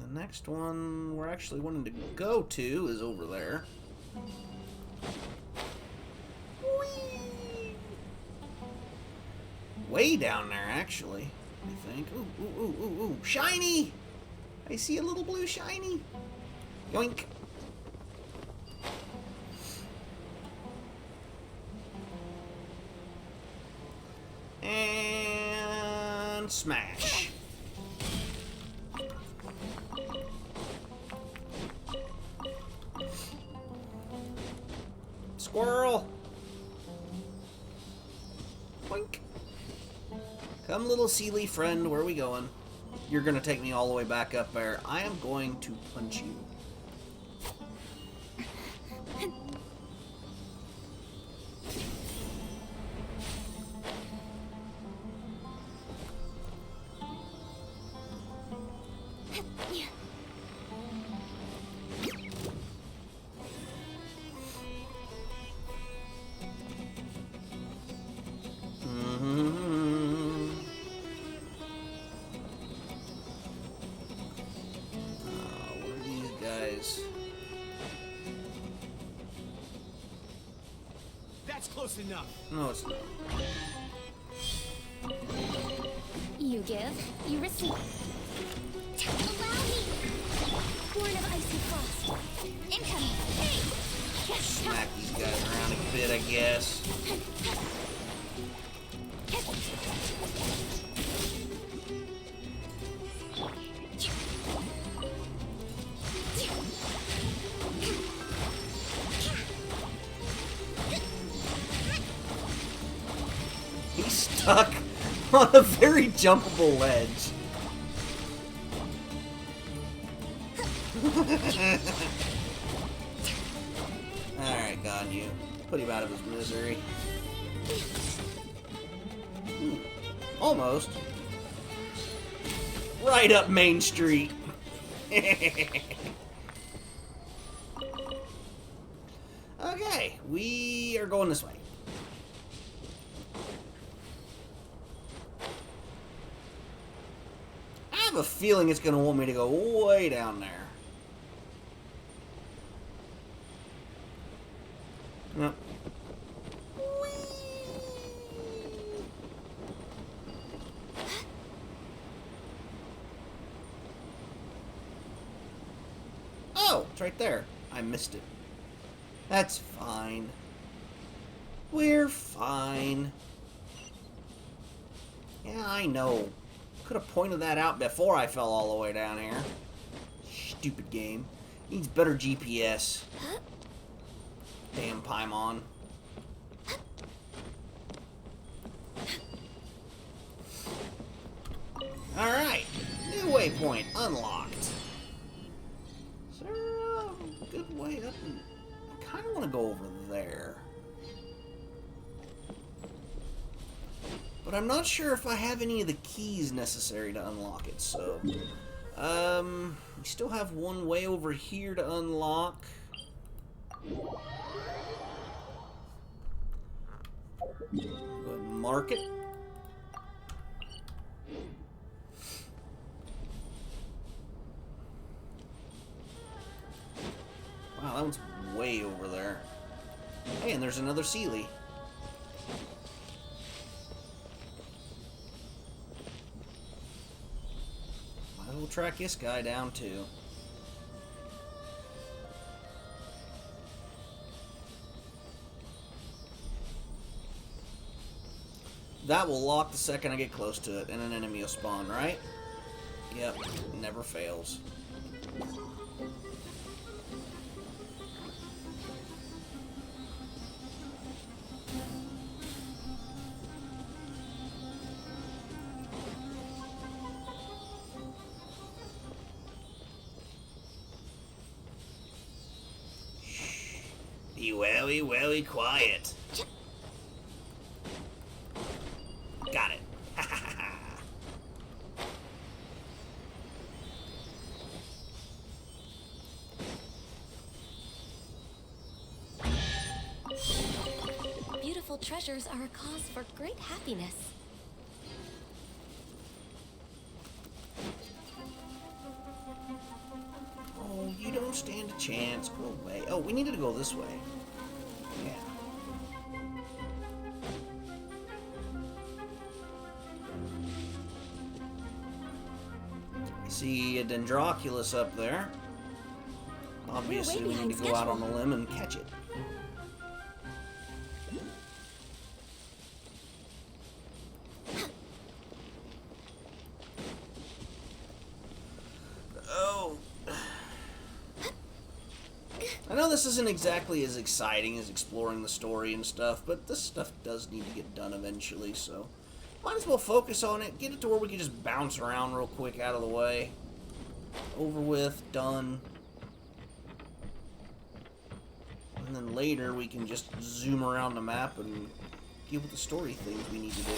The next one we're actually wanting to go to is over there. Whee! Way down there, actually, I think. Ooh, ooh, ooh, ooh, ooh. Shiny! I see a little blue shiny. Yoink. And smash. Squirrel! Boink. Come, little Sealy friend, where are we going? You're gonna take me all the way back up there. I am going to punch you. That's close enough. No, it's not. You give, you receive. Allow me. Born of icy frost. Incoming. Hey! Smack these guys around a bit, I guess. He's stuck on a very jumpable ledge. Alright, got you. Put him out of his misery. Ooh, almost. Right up Main Street. Okay, we are going this way. I have a feeling it's going to want me to go way down there. Yep. Oh, it's right there. I missed it. That's fine. We're fine. Yeah, I know. Could have pointed that out before I fell all the way down here. Stupid game. Needs better GPS. Damn Paimon. Alright. New waypoint unlocked. Is there a good way up? I kind of want to go over there. But I'm not sure if I have any of the keys necessary to unlock it, so... we still have one way over here to unlock. Go ahead and mark it. Wow, that one's way over there. Hey, and there's another Sealy. track this guy down too. That will lock the second I get close to it, and an enemy will spawn, right? Yep, never fails. Shh. Be very, very quiet. Got it. Beautiful treasures are a cause for great happiness. Oh, you don't stand a chance. Go away. Oh, we needed to go this way. Yeah. I see a Dendroculus up there. Obviously, we need to go out on a limb and catch it. Oh. I know this isn't exactly as exciting as exploring the story and stuff, but this stuff does need to get done eventually, so might as well focus on it, get it to where we can just bounce around real quick out of the way. Over with, done. And then later we can just zoom around the map and deal with the story things we need to do.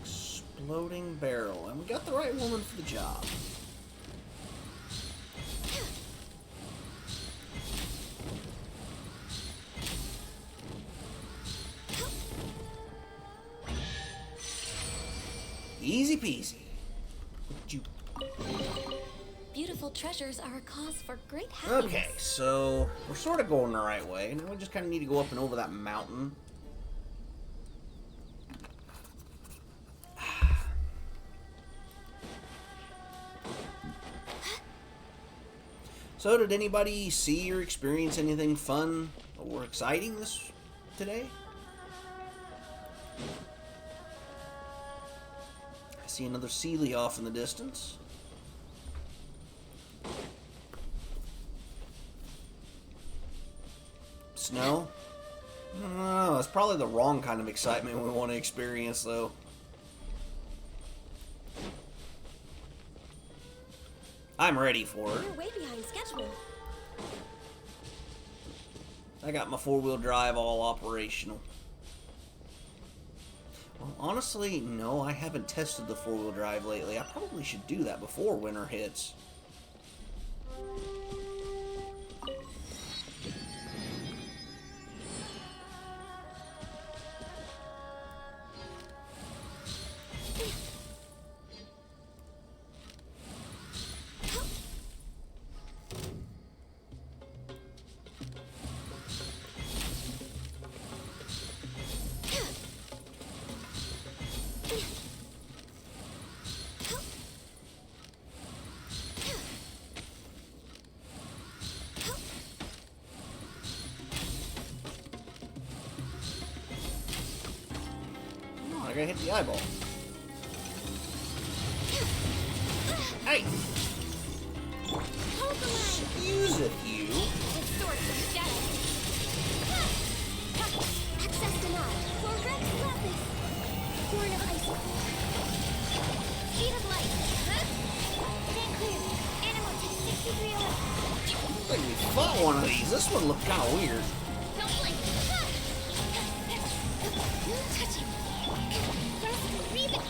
Exploding barrel, and we got the right woman for the job. Easy peasy. Beautiful treasures are a cause for great happiness. Okay, so we're sort of going the right way. Now we just kind of need to go up and over that mountain. So, did anybody see or experience anything fun or exciting today? I see another Sealy off in the distance. Snow? Oh, it's probably the wrong kind of excitement we want to experience, though. I'm ready for it. We're way behind schedule. I got my four-wheel drive all operational. Well, honestly, no, I haven't tested the four-wheel drive lately. I probably should do that before winter hits. I gotta hit the eyeball. Hey! Hold the line. Use it, you! The sword for shadow. Access denied. For Rex Lapis. Horn of Ice. Speed of light. Stand clear. Animal takes 63 away. I think we fought one of these. This one looked kind of weird. Don't blink. Touching. First, breathe it.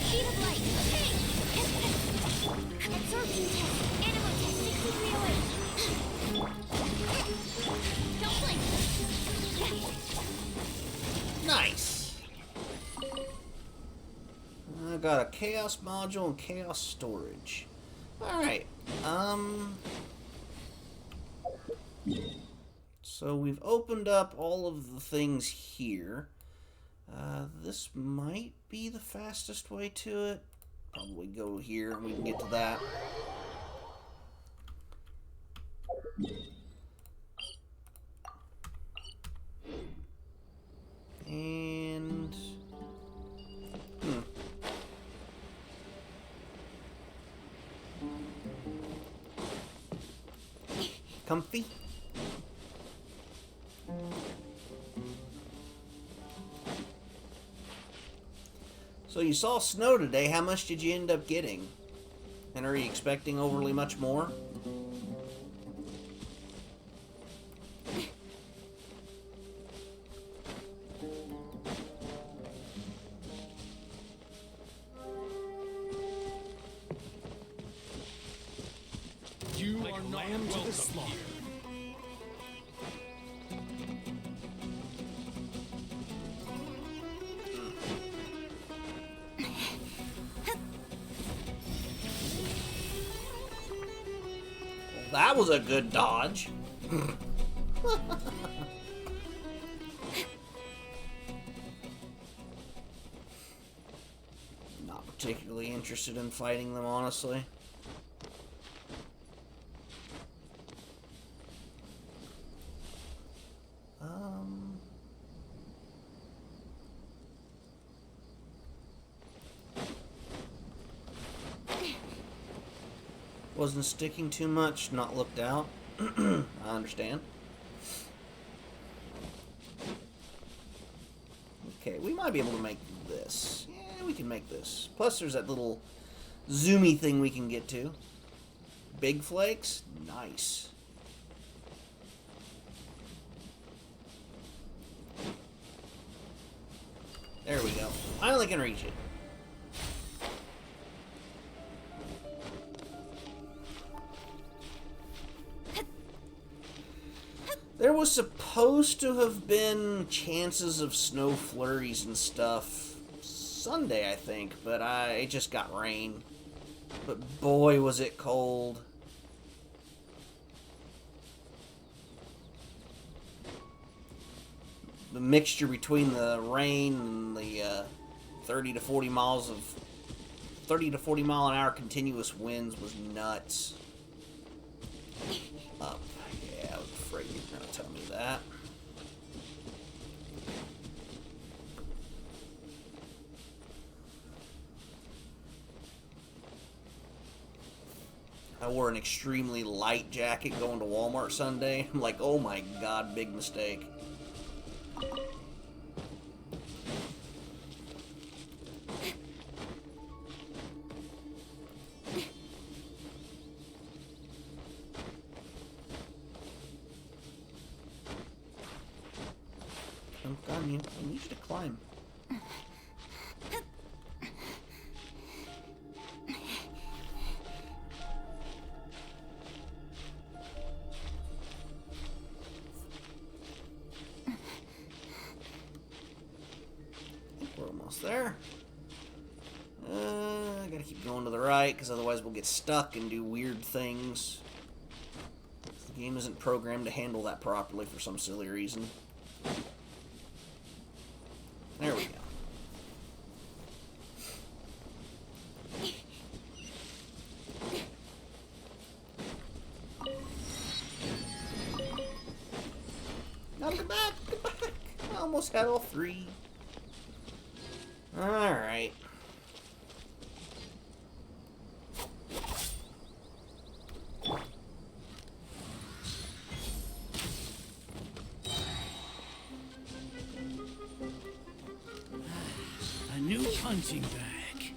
Speed of light. Hey! Absorption test. Animal test 63 away. Don't blink. Nice. I've got a chaos module and chaos storage. Alright. So we've opened up all of the things here. This might be the fastest way to it. Probably go here and we can get to that. And... Comfy? So you saw snow today. How much did you end up getting? And are you expecting overly much more? You are lamb to the slaughter. That was a good dodge. Not particularly interested in fighting them, honestly. Wasn't sticking too much, not looked out. I understand. Okay, we might be able to make this. Yeah, we can make this. Plus there's that little zoomy thing we can get to. Big flakes? Nice. There we go. Finally can reach it. There was supposed to have been chances of snow flurries and stuff Sunday, I think, but it just got rain. But boy, was it cold. The mixture between the rain and the 30 to 40 mile an hour continuous winds was nuts. Up. Yeah, I was afraid you were going to tell me that. I wore an extremely light jacket going to Walmart Sunday. I'm like, oh my god, big mistake. On you. I need you to climb. We're almost there. I gotta keep going to the right, because otherwise we'll get stuck and do weird things. The game isn't programmed to handle that properly for some silly reason. There we go. Now get back! Get back! I almost had all three. Alright. A new punching bag.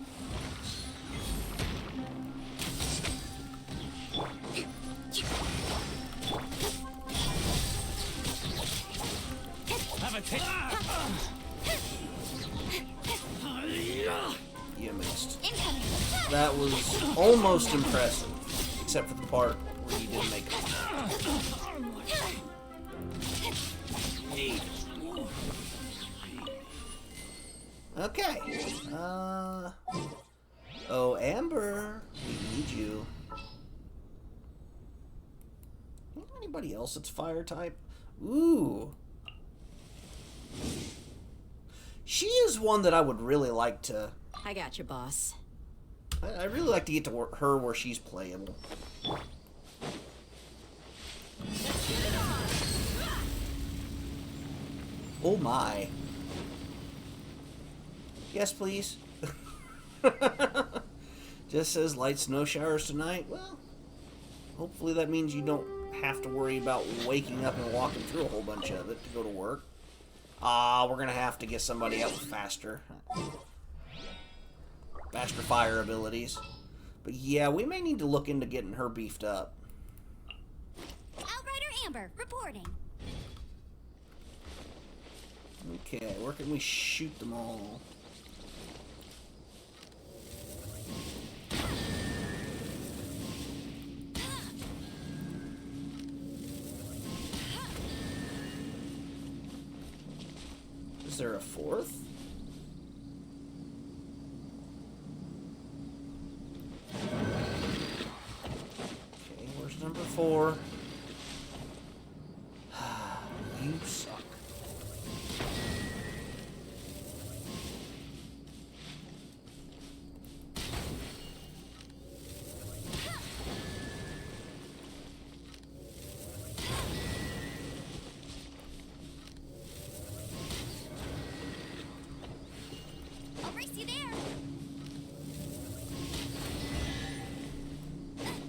Have a take. You missed. That was almost impressive, except for the part where you didn't make it. Hey. Okay. Oh, Amber, we need you. Anybody else that's fire type? Ooh. She is one that I would really like to... I got you, boss. I really like to get to her where she's playable. Oh my. Yes, please. Just says light snow showers tonight. Well, hopefully that means you don't have to worry about waking up and walking through a whole bunch of it to go to work. We're gonna have to get somebody out with faster fire abilities. But yeah, we may need to look into getting her beefed up. Outrider Amber, reporting. Okay, where can we shoot them all? Is there a fourth? Okay, where's number 4? You suck. I'll race you there.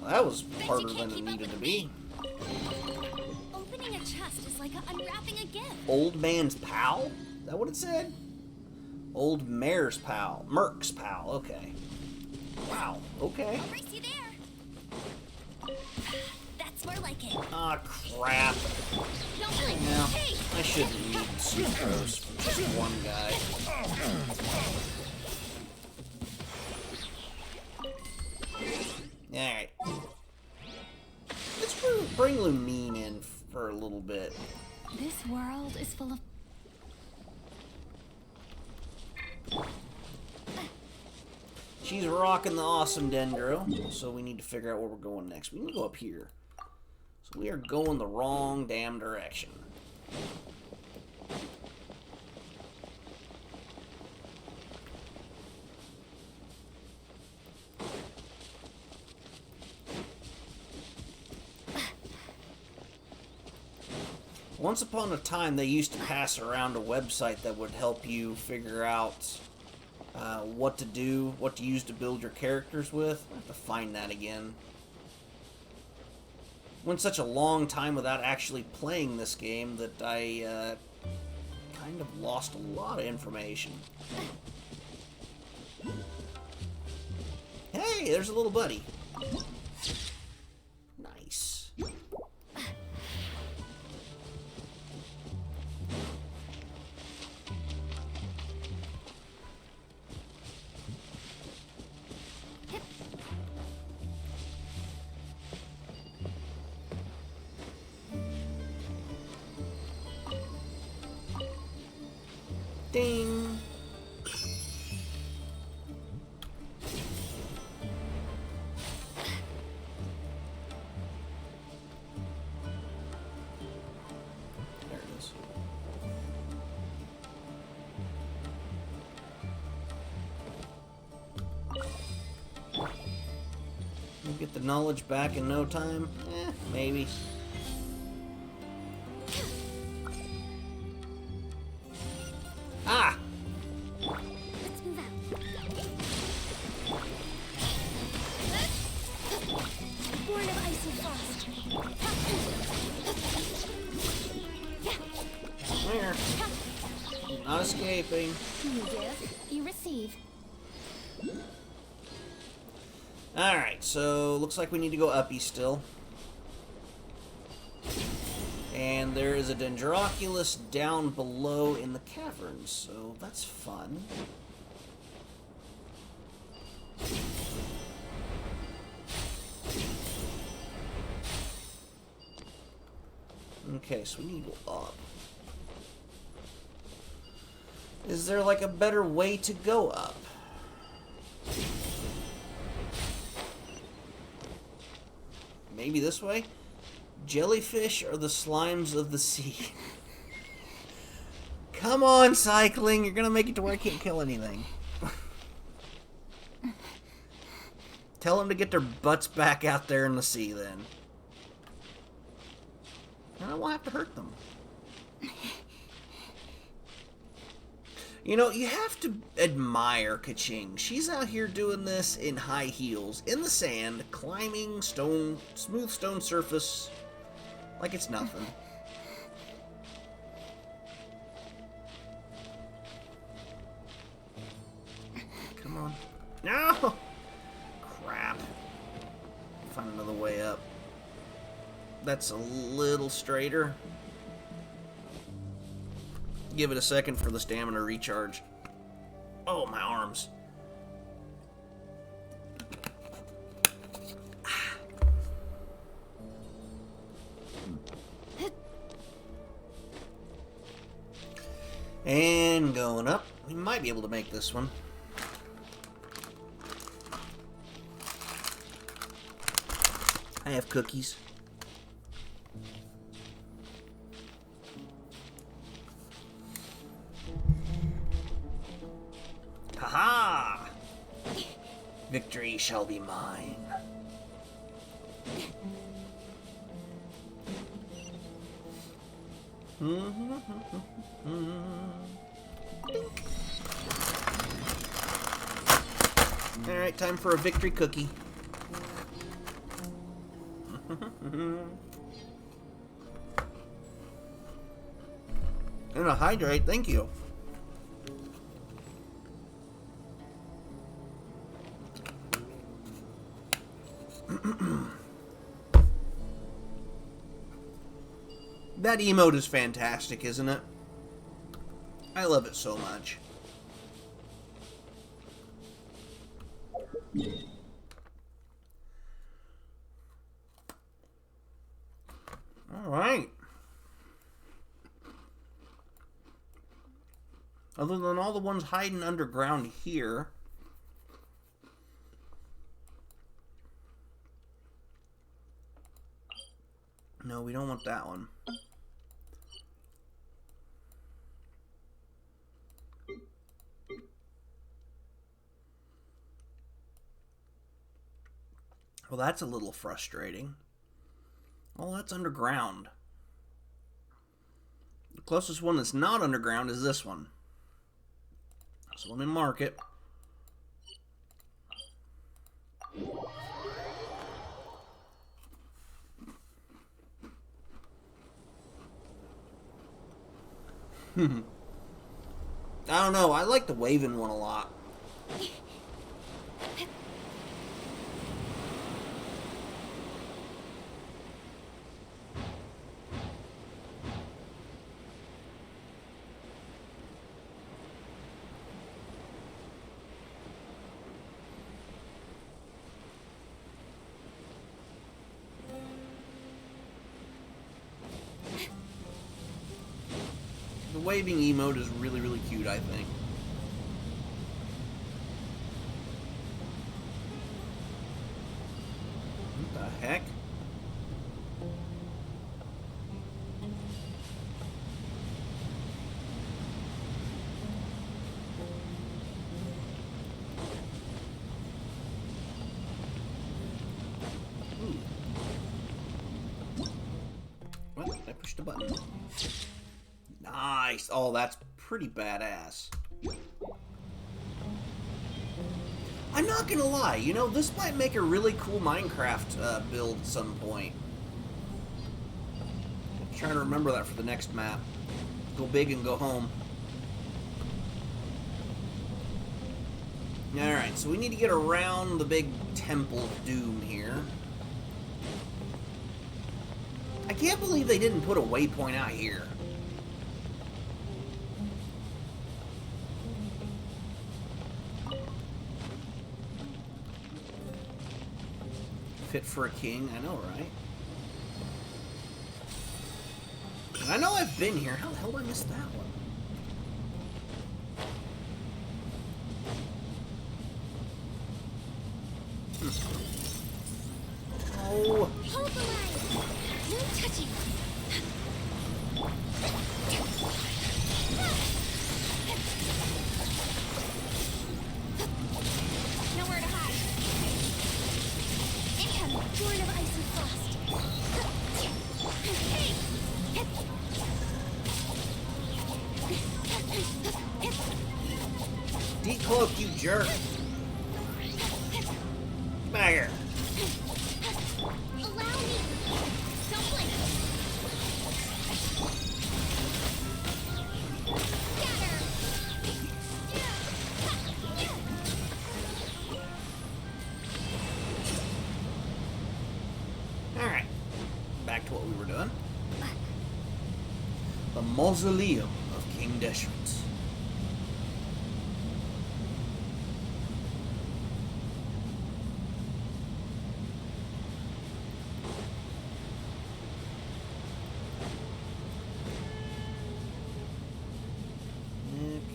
Well, that was harder than it needed to be. Opening a chest is like unwrapping a gift. Old man's pal? Is that what it said? Old mare's pal. Merc's pal. Okay. Wow. Okay. I'll race you there. That's more like it. Ah, crap. Don't blink. Now, Hey! I shouldn't need sucrose for just one guy. Alright. Let's bring Lumine in for a little bit. This world is full of... She's rocking the awesome Dendro, so we need to figure out where we're going next. We need to go up here. So we are going the wrong damn direction. Once upon a time, they used to pass around a website that would help you figure out what to do, what to use to build your characters with. I have to find that again. Went such a long time without actually playing this game that I kind of lost a lot of information. Hey, there's a little buddy. Nice. Ding. There it is. We'll get the knowledge back in no time? Maybe. Ah! Let's move out. Born of ice and frost. There. Not escaping. You give, you receive. Alright, so looks like we need to go uppy still. And there is a Dendroculus down below in the caverns, so that's fun. Okay, so we need to go up. Is there like a better way to go up? Maybe this way? Jellyfish are the slimes of the sea. Come on, cycling. You're going to make it to where I can't kill anything. Tell them to get their butts back out there in the sea, then. And I won't have to hurt them. You know, you have to admire Kaching. She's out here doing this in high heels, in the sand, climbing smooth stone surface like it's nothing. Come on. No! Crap. Find another way up. That's a little straighter. Give it a second for the stamina recharge. Oh, my arms. And going up. We might be able to make this one. I have cookies. Haha! Victory shall be mine. Alright, time for a victory cookie. And a hydrate, thank you. That emote is fantastic, isn't it? I love it so much. Alright. Other than all the ones hiding underground here. No, we don't want that one. Well, that's a little frustrating. Oh, that's underground. The closest one that's not underground is this one. So let me mark it. I don't know. I like the waving one a lot. The waving emote is really, really cute, I think. What the heck? Ooh. What? I pushed a button. Nice. Oh, that's pretty badass. I'm not gonna lie, you know, this might make a really cool Minecraft build at some point. I'm trying to remember that for the next map. Go big and go home. Alright, so we need to get around the big Temple of Doom here. I can't believe they didn't put a waypoint out here. Fit for a king, I know, right? And I know I've been here. How the hell did I miss that one? Oh. Hold the line. No touching. Nowhere to hide. Incoming. Horn of Ice and Frost. Decloak, you jerk. Come back here. Allow me. Don't blink. Scatter. Alright. Back to what we were doing. The Mausoleum of King Deshret.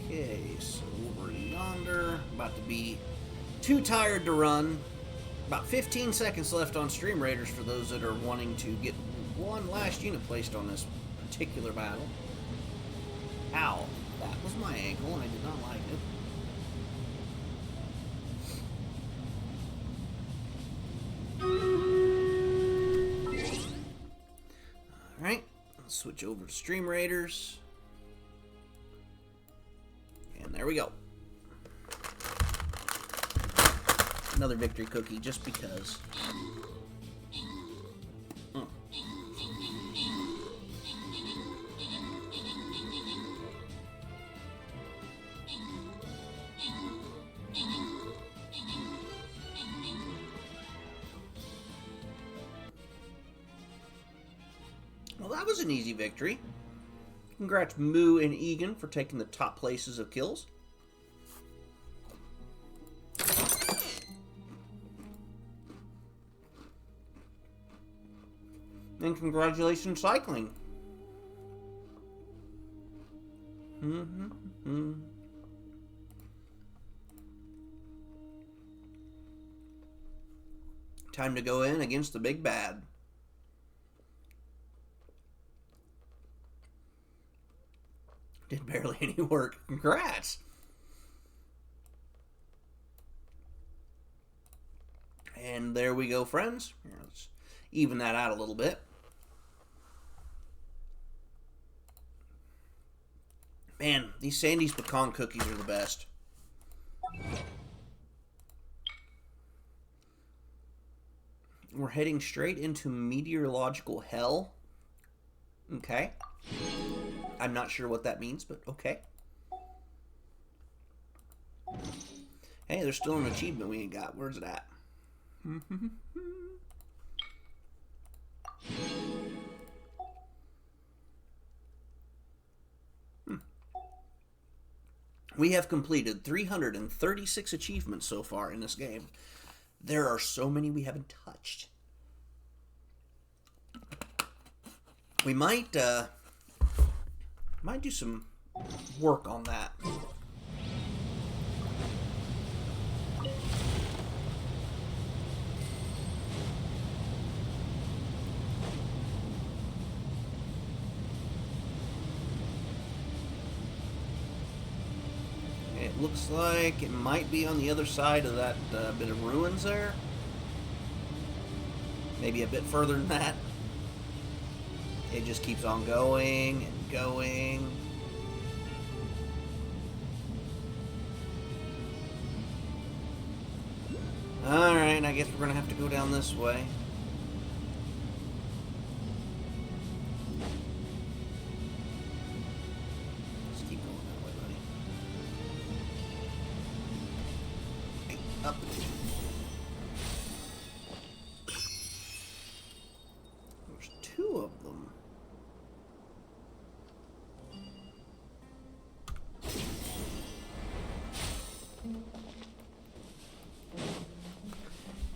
Okay, so over yonder. About to be too tired to run. About 15 seconds left on Stream Raiders for those that are wanting to get one last unit placed on this particular battle. Ow. That was my ankle, and I did not like it. Alright, let's switch over to Stream Raiders. And there we go. Another victory cookie, just because. Well, that was an easy victory. Congrats, Moo and Egan, for taking the top places of kills. And congratulations, Cycling. Time to go in against the big bad. Did barely any work. Congrats. And there we go, friends. Here, let's even that out a little bit. Man, these Sandy's pecan cookies are the best. We're heading straight into meteorological hell. Okay. I'm not sure what that means, but okay. Hey, there's still an achievement we ain't got. Where's it at? We have completed 336 achievements so far in this game. There are so many we haven't touched. We might do some work on that. It looks like it might be on the other side of that bit of ruins there. Maybe a bit further than that. It just keeps on going and going. Alright, I guess we're going to have to go down this way. Let's keep going that way, buddy. Hey, up. There's two of them.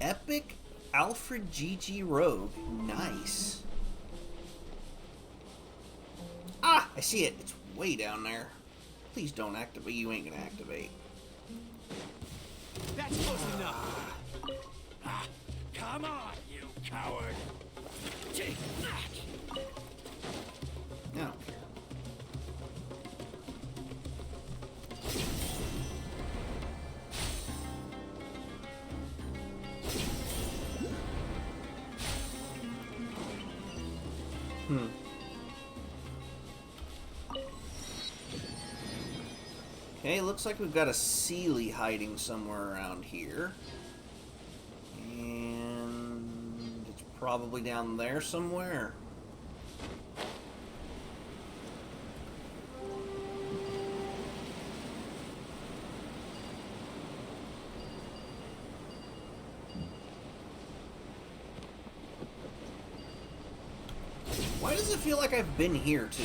Epic Alfred GG Rogue. Nice. Ah, I see it. It's way down there. Please don't activate. You ain't gonna activate. That's close enough. Come on, you coward! Take that! I don't care. Okay, looks like we've got a Sealy hiding somewhere around here. And it's probably down there somewhere. Why does it feel like I've been here too?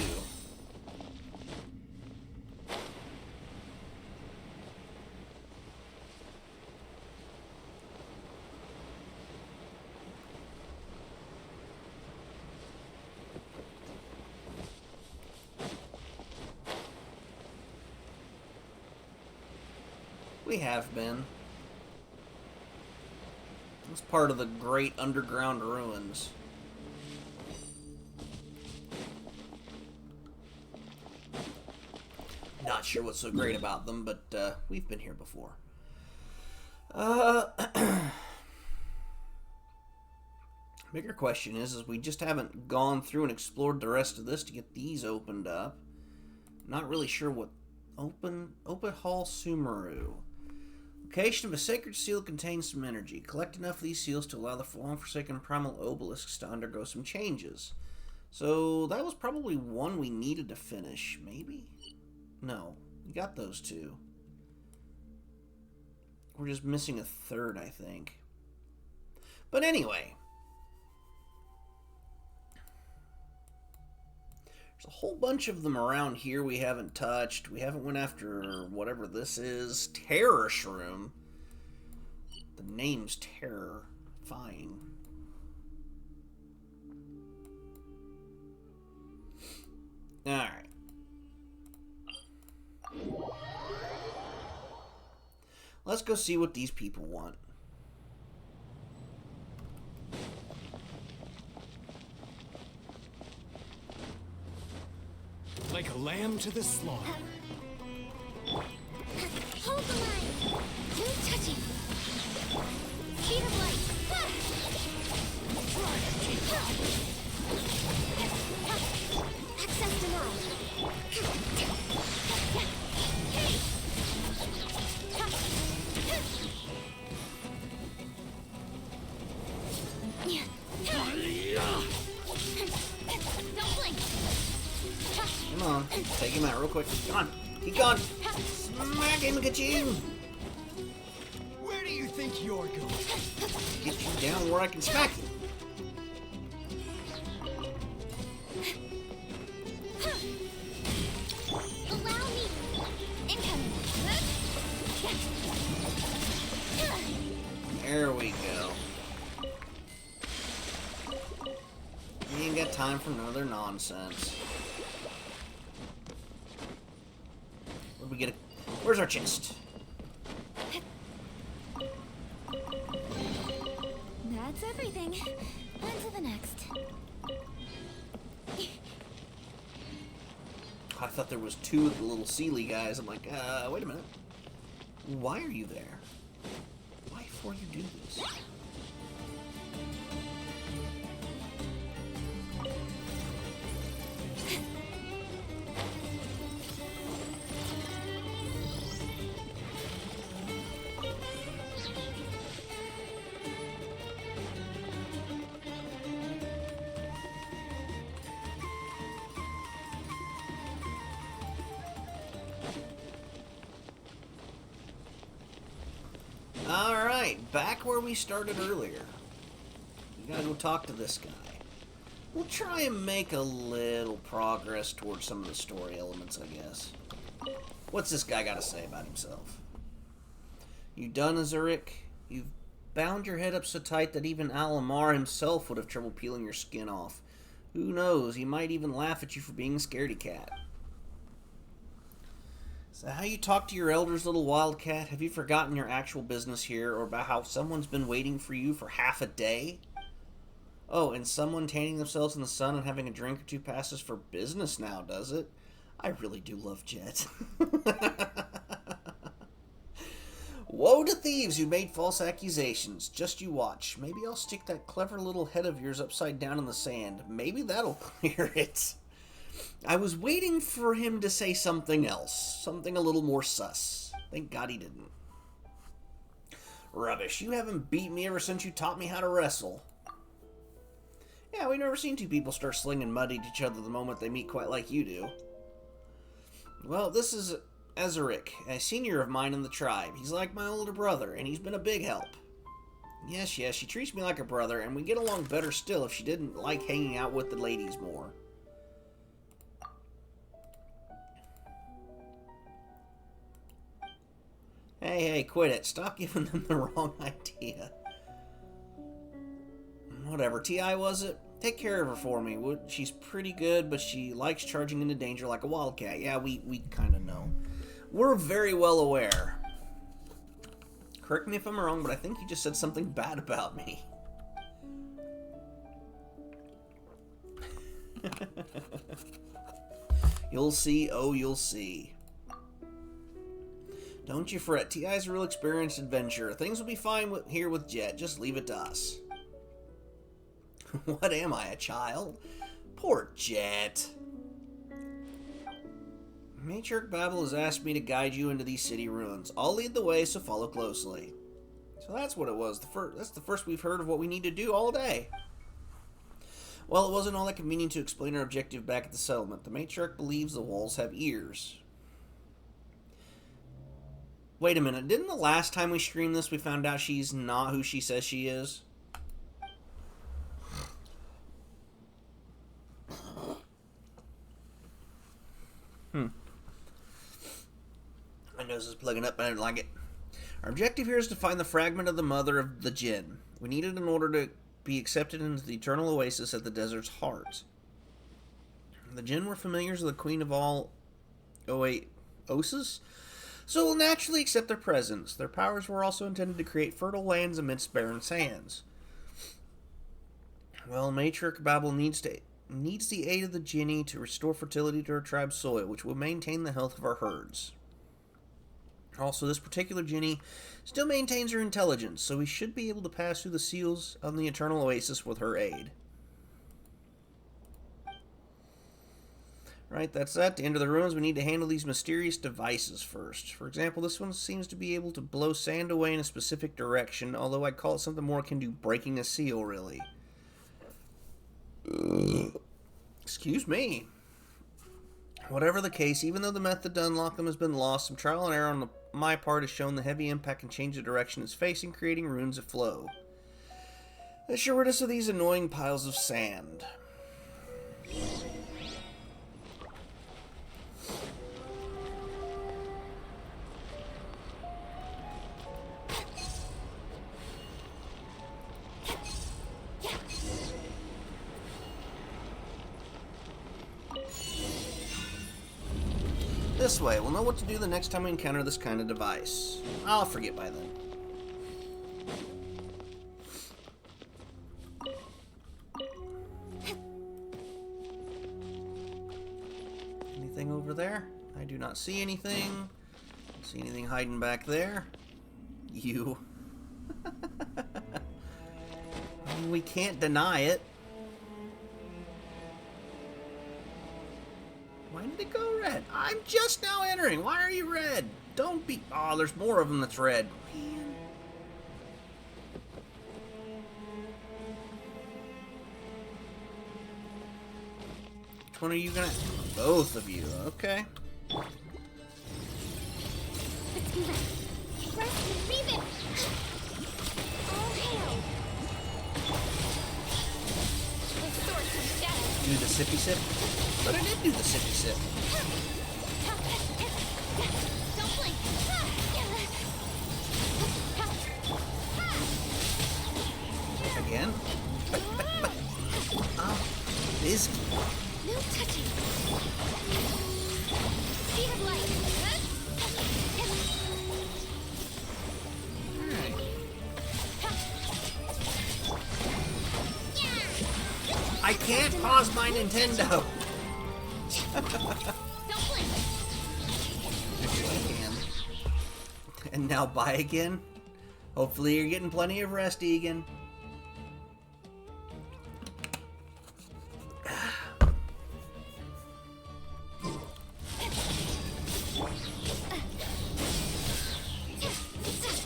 We have been. It's part of the great underground ruins. Not sure what's so great about them, but we've been here before. Bigger question is we just haven't gone through and explored the rest of this to get these opened up. Not really sure what open Hall Sumeru. Location of a sacred seal contains some energy. Collect enough of these seals to allow the long-forsaken primal obelisks to undergo some changes. So that was probably one we needed to finish, maybe? No, we got those two. We're just missing a third, I think. But anyway. There's a whole bunch of them around here we haven't touched. We haven't went after whatever this is. Terror Shroom. The name's terrifying. Alright. Let's go see what these people want. Like a lamb to the slaughter. Hold the line. No touching. Speed of light. Try to keep up. Access denied. Don't blink. Come on, take him out real quick. Come on, keep going. Smack him, ka-ching! Where do you think you're going? Get you down where I can smack you. Allow me. Incoming. There we go. We ain't got time for none other nonsense. Where'd we get it? Where's our chest? That's everything. On to the next. I thought there was two of the little Sealy guys. I'm like, wait a minute. Why are you there? Why for you do this? Alright, back where we started earlier. We gotta go talk to this guy. We'll try and make a little progress towards some of the story elements, I guess. What's this guy gotta say about himself? You done, Azurik? You've bound your head up so tight that even Alamar himself would have trouble peeling your skin off. Who knows, he might even laugh at you for being a scaredy cat. Is that how you talk to your elders, little wildcat? Have you forgotten your actual business here, or about how someone's been waiting for you for half a day? Oh, and someone tanning themselves in the sun and having a drink or two passes for business now, does it? I really do love Jet. Woe to thieves who made false accusations. Just you watch. Maybe I'll stick that clever little head of yours upside down in the sand. Maybe that'll clear it. I was waiting for him to say something else. Something a little more sus. Thank God he didn't. Rubbish. You haven't beat me ever since you taught me how to wrestle. Yeah, we've never seen two people start slinging mud at each other the moment they meet quite like you do. Well, this is Ezeric, a senior of mine in the tribe. He's like my older brother, and he's been a big help. Yes, she treats me like a brother, and we get along better still if she didn't like hanging out with the ladies more. Hey, quit it. Stop giving them the wrong idea. Whatever, T.I. was it? Take care of her for me. She's pretty good, but she likes charging into danger like a wildcat. Yeah, we kind of know. We're very well aware. Correct me if I'm wrong, but I think you just said something bad about me. You'll see, oh, you'll see. Don't you fret. T.I.'s a real experienced adventurer. Things will be fine here with Jet. Just leave it to us. What am I, a child? Poor Jet. Matriarch Babel has asked me to guide you into these city ruins. I'll lead the way, so follow closely. So that's what it was. That's the first we've heard of what we need to do all day. Well, it wasn't all that convenient to explain our objective back at the settlement. The Matriarch believes the walls have ears. Wait a minute. Didn't the last time we streamed this, we found out she's not who she says she is? My nose is plugging up, but I don't like it. Our objective here is to find the fragment of the mother of the Jinn. We need it in order to be accepted into the eternal oasis at the desert's heart. The Jinn were familiars with the queen of all Oasis, so will naturally accept their presence. Their powers were also intended to create fertile lands amidst barren sands. Well, Matriarch Babel needs the aid of the Jinni to restore fertility to our tribe's soil, which will maintain the health of our herds. Also, this particular Jinni still maintains her intelligence, so we should be able to pass through the seals on the Eternal Oasis with her aid. Right, that's that. To enter the ruins, we need to handle these mysterious devices first. For example, this one seems to be able to blow sand away in a specific direction, although I'd call it something more akin to breaking a seal, really. Excuse me. Whatever the case, even though the method to unlock them has been lost, some trial and error on my part has shown the heavy impact can change the direction it's facing, creating runes that flow. Let's get rid of these annoying piles of sand. This way, we'll know what to do the next time we encounter this kind of device. I'll forget by then. Anything over there? I do not see anything. Don't see anything hiding back there. You. I mean, we can't deny it. Why did it go red? I'm just now entering. Why are you red? Don't be... Oh, there's more of them that's red. Man. Which one are you gonna... Both of you. Okay. Let's be ready. Rest and breathe in. All hail. The source of shadow. Do the sippy sip? But I did do the sippy sip. Don't blink. Again? But, oh, Biscuit. No touching. Speed of light. can't pause my Nintendo. Don't blink. Actually, I can. And now buy again. Hopefully you're getting plenty of rest, Egan.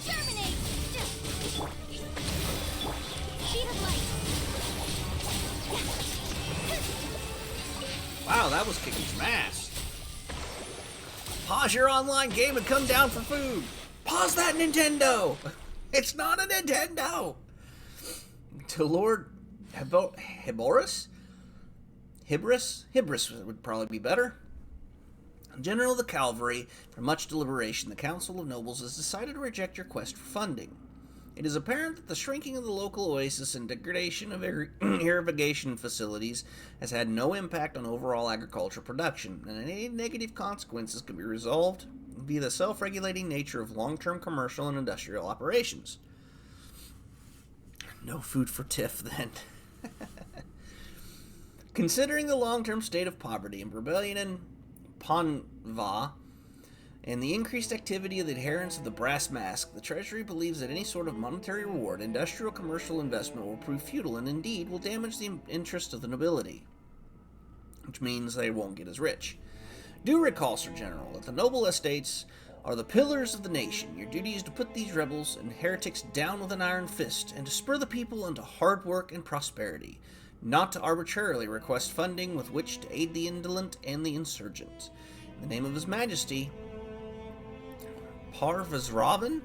Terminate. Speed of light. Wow, that was kicking some ass. Pause your online game and come down for food. Pause that Nintendo. It's not a Nintendo. To Lord Hibris would probably be better. General of the Cavalry, after much deliberation, the Council of Nobles has decided to reject your quest for funding. It is apparent that the shrinking of the local oasis and degradation of irrigation facilities has had no impact on overall agricultural production, and any negative consequences can be resolved via the self-regulating nature of long-term commercial and industrial operations. No food for Tiff, then. Considering the long-term state of poverty and rebellion in Ponva, and the increased activity of the adherents of the Brass Mask, the Treasury believes that any sort of monetary reward, industrial commercial investment will prove futile and indeed will damage the interest of the nobility, which means they won't get as rich. Do recall, Sir General, that the noble estates are the pillars of the nation. Your duty is to put these rebels and heretics down with an iron fist and to spur the people into hard work and prosperity, not to arbitrarily request funding with which to aid the indolent and the insurgent. In the name of His Majesty, Parvasravan?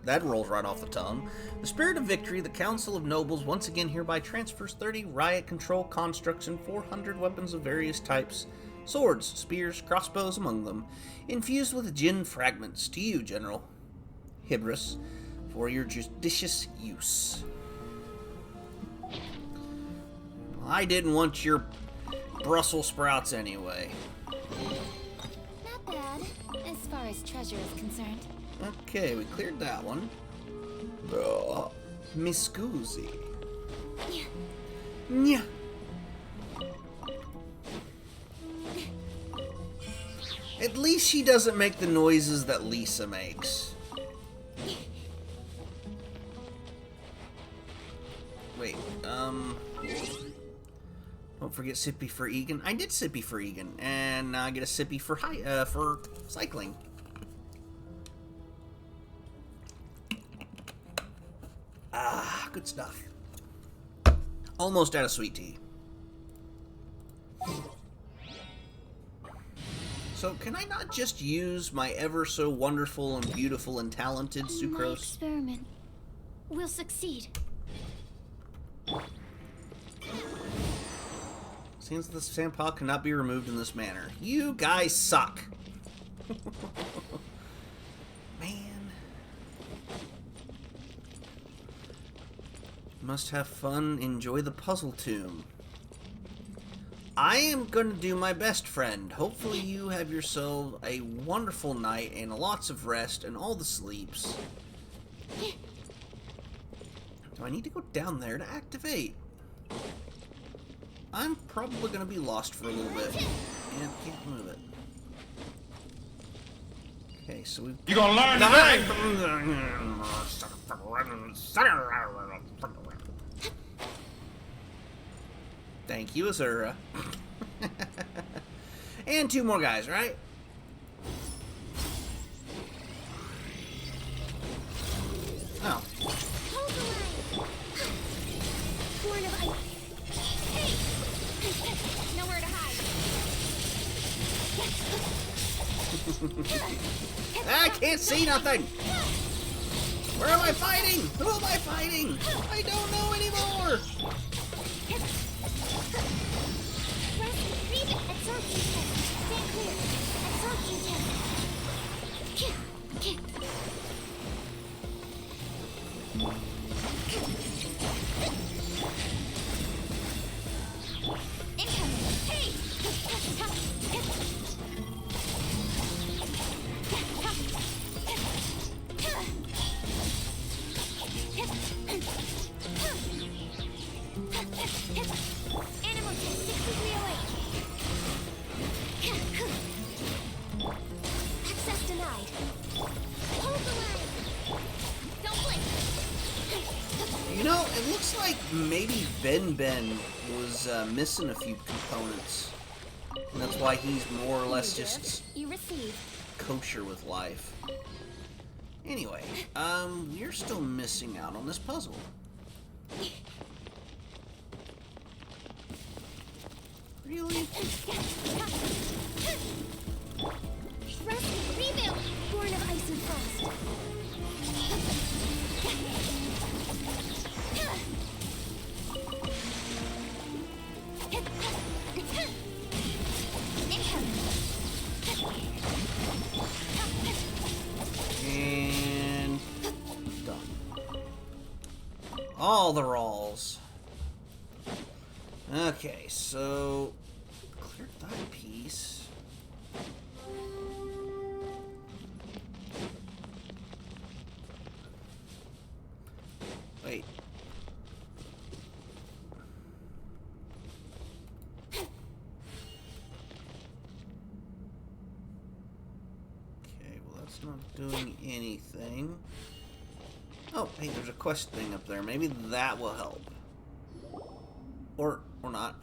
That rolls right off the tongue. The spirit of victory, the Council of Nobles once again hereby transfers 30 riot control constructs and 400 weapons of various types, swords, spears, crossbows among them, infused with Jinn fragments to you, General Hibris, for your judicious use. I didn't want your Brussels sprouts anyway. Not bad, as far as treasure is concerned. Okay, we cleared that one. Mi scusi. Nya. At least she doesn't make the noises that Lisa makes. Wait, don't forget Sippy for Egan. I did Sippy for Egan, and now I get a Sippy for cycling. Ah, good stuff. Almost out of sweet tea. So, can I not just use my ever so wonderful and beautiful and talented My sucrose? experiment will succeed. Seems the sandpile cannot be removed in this manner. You guys suck. Man. Must have fun, enjoy the puzzle tomb. I am going to do my best, friend. Hopefully you have yourself a wonderful night and lots of rest and all the sleeps. Do I need to go down there to activate? I'm probably going to be lost for a little bit. Yeah, can't move it. Okay, so we've... You gonna learn today? Thank you, Azura. And 2 more guys, right? Oh. Hold the line. Horn of ice. Hey! Nowhere to hide. I can't see nothing! Where am I fighting? Who am I fighting? I don't know anymore! Press repeat absorption test. Stand clear. Absorption test. Incoming. Hey! You know, it looks like maybe Ben was missing a few components. And that's why he's more or less just You receive. kosher with life. Anyway, we're still missing out on this puzzle. Really? Rest, rebuild. Born of ice and frost. And done. All the rolls. Okay, so cleared that piece. Wait. Okay, well that's not doing anything. Oh, hey, there's a quest thing up there. Maybe that will help. Or not.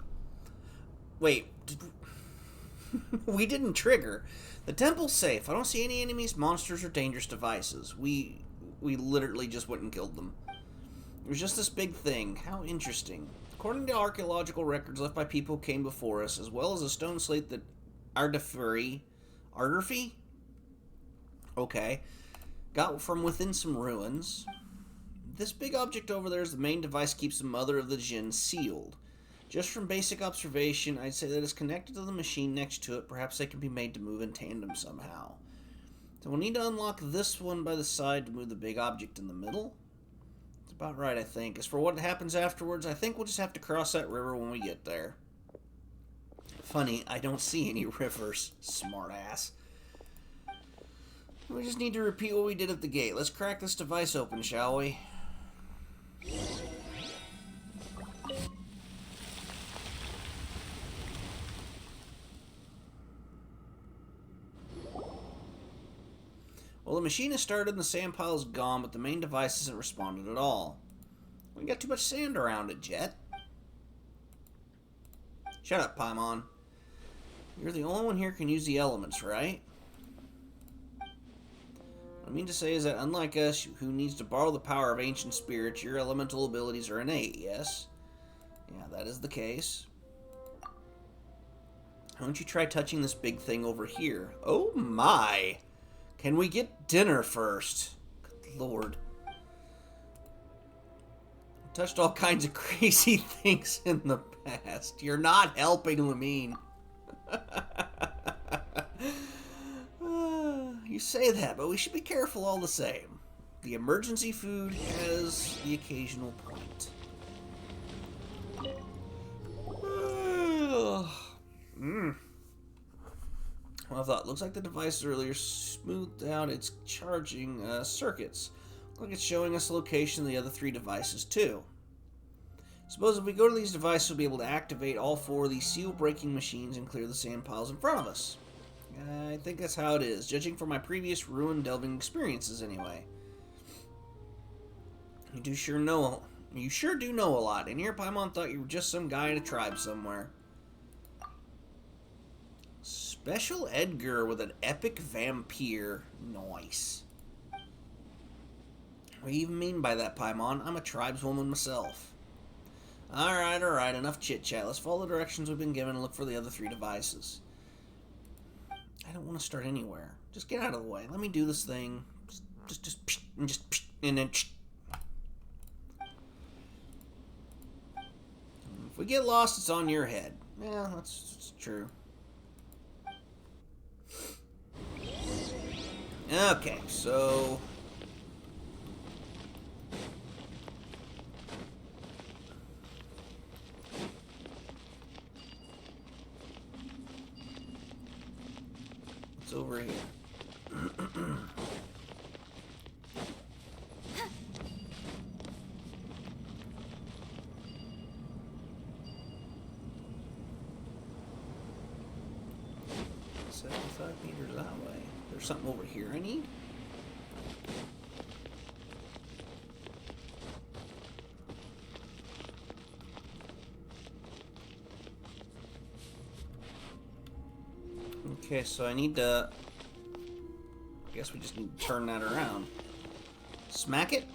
Wait, we didn't trigger. The temple's safe. I don't see any enemies, monsters, or dangerous devices. We literally just went and killed them. It was just this big thing. How interesting. According to archaeological records left by people who came before us, as well as a stone slate that Arderfi? Okay. Got from within some ruins. This big object over there is the main device keeps the Mother of the Djinn sealed. Just from basic observation, I'd say that it's connected to the machine next to it. Perhaps they can be made to move in tandem somehow. So we'll need to unlock this one by the side to move the big object in the middle. That's about right, I think. As for what happens afterwards, I think we'll just have to cross that river when we get there. Funny, I don't see any rivers, smartass. We just need to repeat what we did at the gate. Let's crack this device open, shall we? Well, the machine has started and the sand pile is gone, but the main device hasn't responded at all. We got too much sand around it, Jet. Shut up, Paimon. You're the only one here who can use the elements, right? What I mean to say is that unlike us, who needs to borrow the power of ancient spirits, your elemental abilities are innate, yes? Yeah, that is the case. Why don't you try touching this big thing over here? Oh my! Can we get dinner first? Good Lord. I touched all kinds of crazy things in the past. You're not helping, Lamine. You say that, but we should be careful all the same. The emergency food has the occasional point. Well, I thought, looks like the device earlier smoothed out its charging circuits. Looks like it's showing us the location of the other 3 devices, too. Suppose if we go to these devices, we'll be able to activate all 4 of these seal-breaking machines and clear the sand piles in front of us. I think that's how it is, judging from my previous ruin-delving experiences, anyway. You sure do know a lot, and here Paimon thought you were just some guy in a tribe somewhere. Special Edgar with an epic vampire. Nice. What do you even mean by that, Paimon? I'm a tribeswoman myself. Alright, enough chit-chat. Let's follow the directions we've been given and look for the other 3 devices. I don't want to start anywhere. Just get out of the way. Let me do this thing. And then... If we get lost, it's on your head. Yeah, that's true. Okay, so... What's over here? $75 that way. There's something over here I need? Okay, so I need to... I guess we just need to turn that around. Smack it?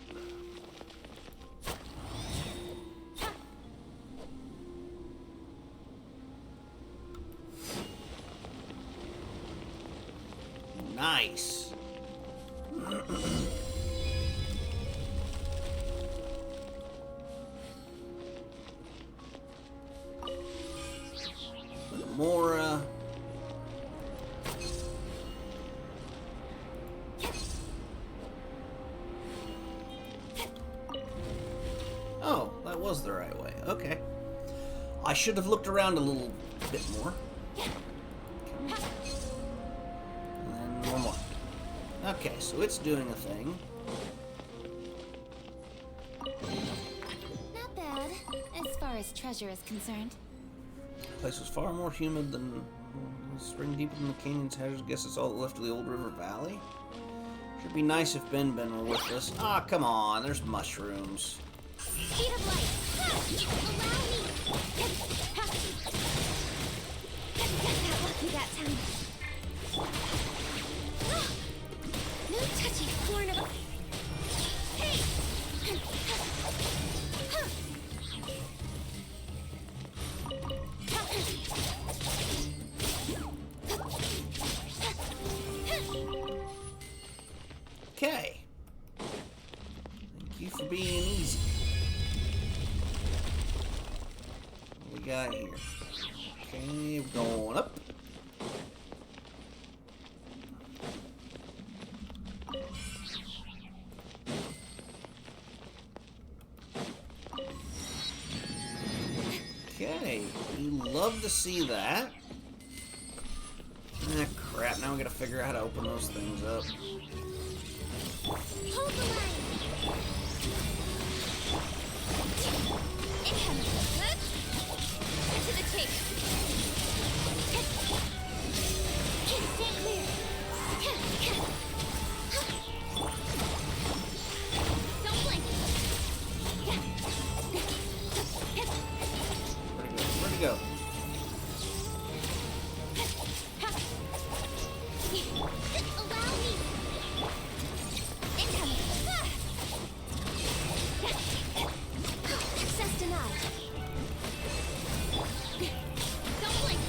Nice. More, Oh, that was the right way. Okay. I should have looked around a little bit more. And then one more. Okay, so it's doing a thing. Not bad, as far as treasure is concerned. The place was far more humid than spring deeper than the canyon's hedges. Guess it's all that left of the old river valley. Should be nice if Ben were with us. Ah, come on, there's mushrooms. Speed of light! Allow me! Got lucky that time. No touchy, corn of... Hey! Okay. Thank you for being easy. What we got here? Okay, we're going up. Okay, we love to see that. Ah, crap, now we gotta figure out how to open those things up. Hold the line! Incoming! Get to the chase! Stand clear! Don't blink! Where'd he go? Allow me! Incoming! Access denied. Don't blink!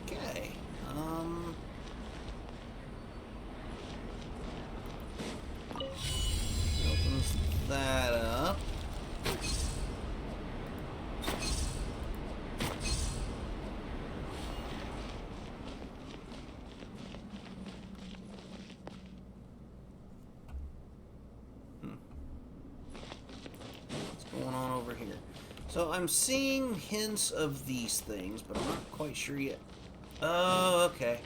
Okay. Opens that up. What's going on over here? So I'm seeing hints of these things, but I'm not quite sure yet. Oh, okay.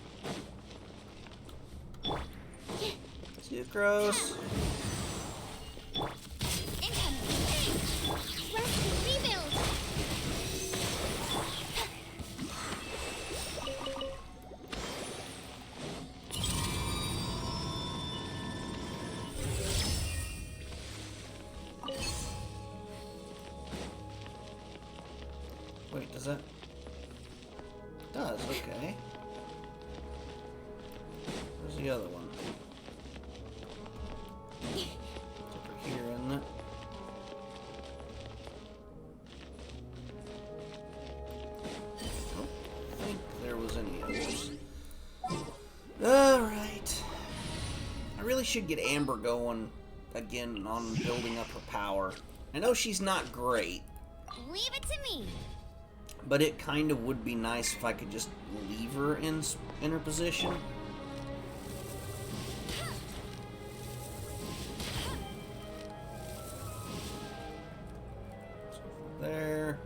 Sucrose. Incoming! Rest and rebuild! Wait, does that? It does, okay. Where's the other one? It's over here, isn't it? I don't think there was any others. Alright. I really should get Amber going again on building up her power. I know she's not great, Leave it to me! but it kind of would be nice if I could just leave her in her position. So there.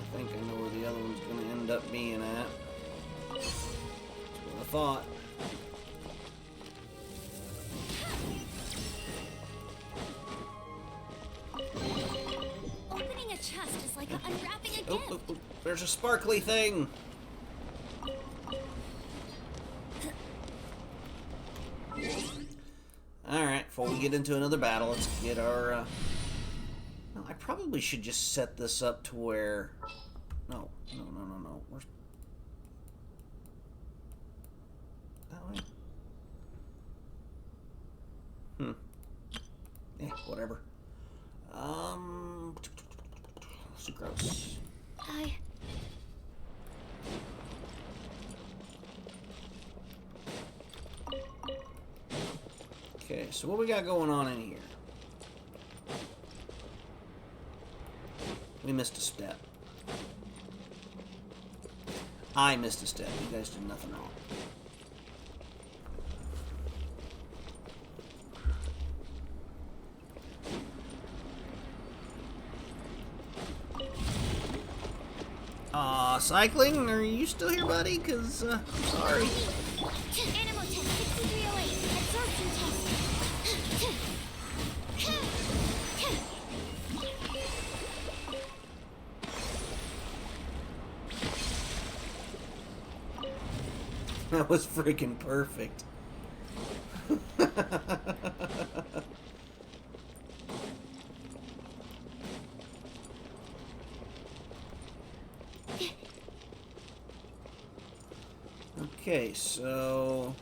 I think I know where the other one's going to end up being at. That's what I thought. Opening a chest is like unwrapping a gift. Oh, there's a sparkly thing. Alright, before we get into another battle, let's get our... No, I probably should just set this up to where... No. Where's... That way? Whatever. So gross. Okay, so what we got going on in here? We missed a step. I missed a step. You guys did nothing wrong. Cycling? Are you still here, buddy? Because, I'm sorry. Animal test 6308. Absorption test. That was freaking perfect. Okay, so...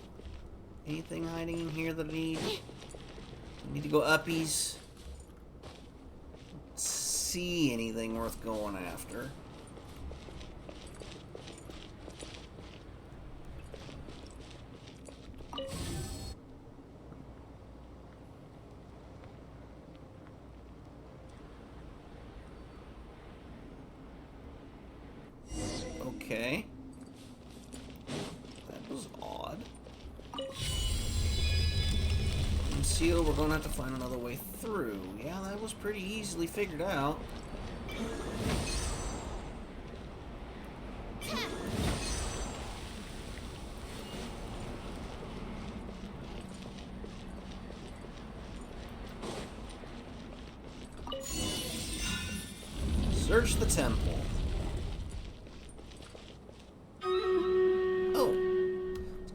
Anything hiding in here that I need? I need to go uppies. Don't see anything worth going after. Okay. That was odd. Conceal, we're going to have to find another way through. Yeah, that was pretty easily figured out. Search the temple.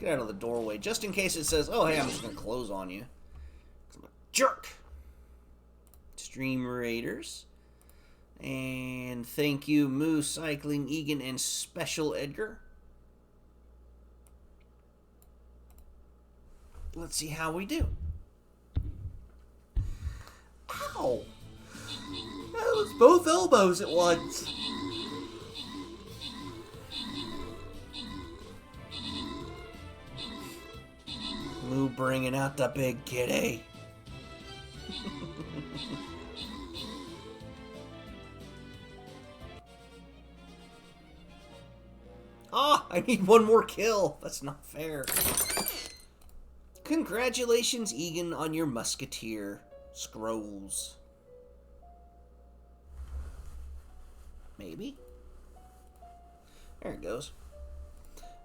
Get out of the doorway, just in case it says, oh, hey, I'm just going to close on you. 'Cause I'm a jerk. Stream Raiders. And thank you, Moose, Cycling, Egan, and Special Edgar. Let's see how we do. Ow! That was both elbows at once. Moo bringing out the big kitty. Ah, I need one more kill. That's not fair. Congratulations, Egan, on your musketeer scrolls. Maybe. There it goes.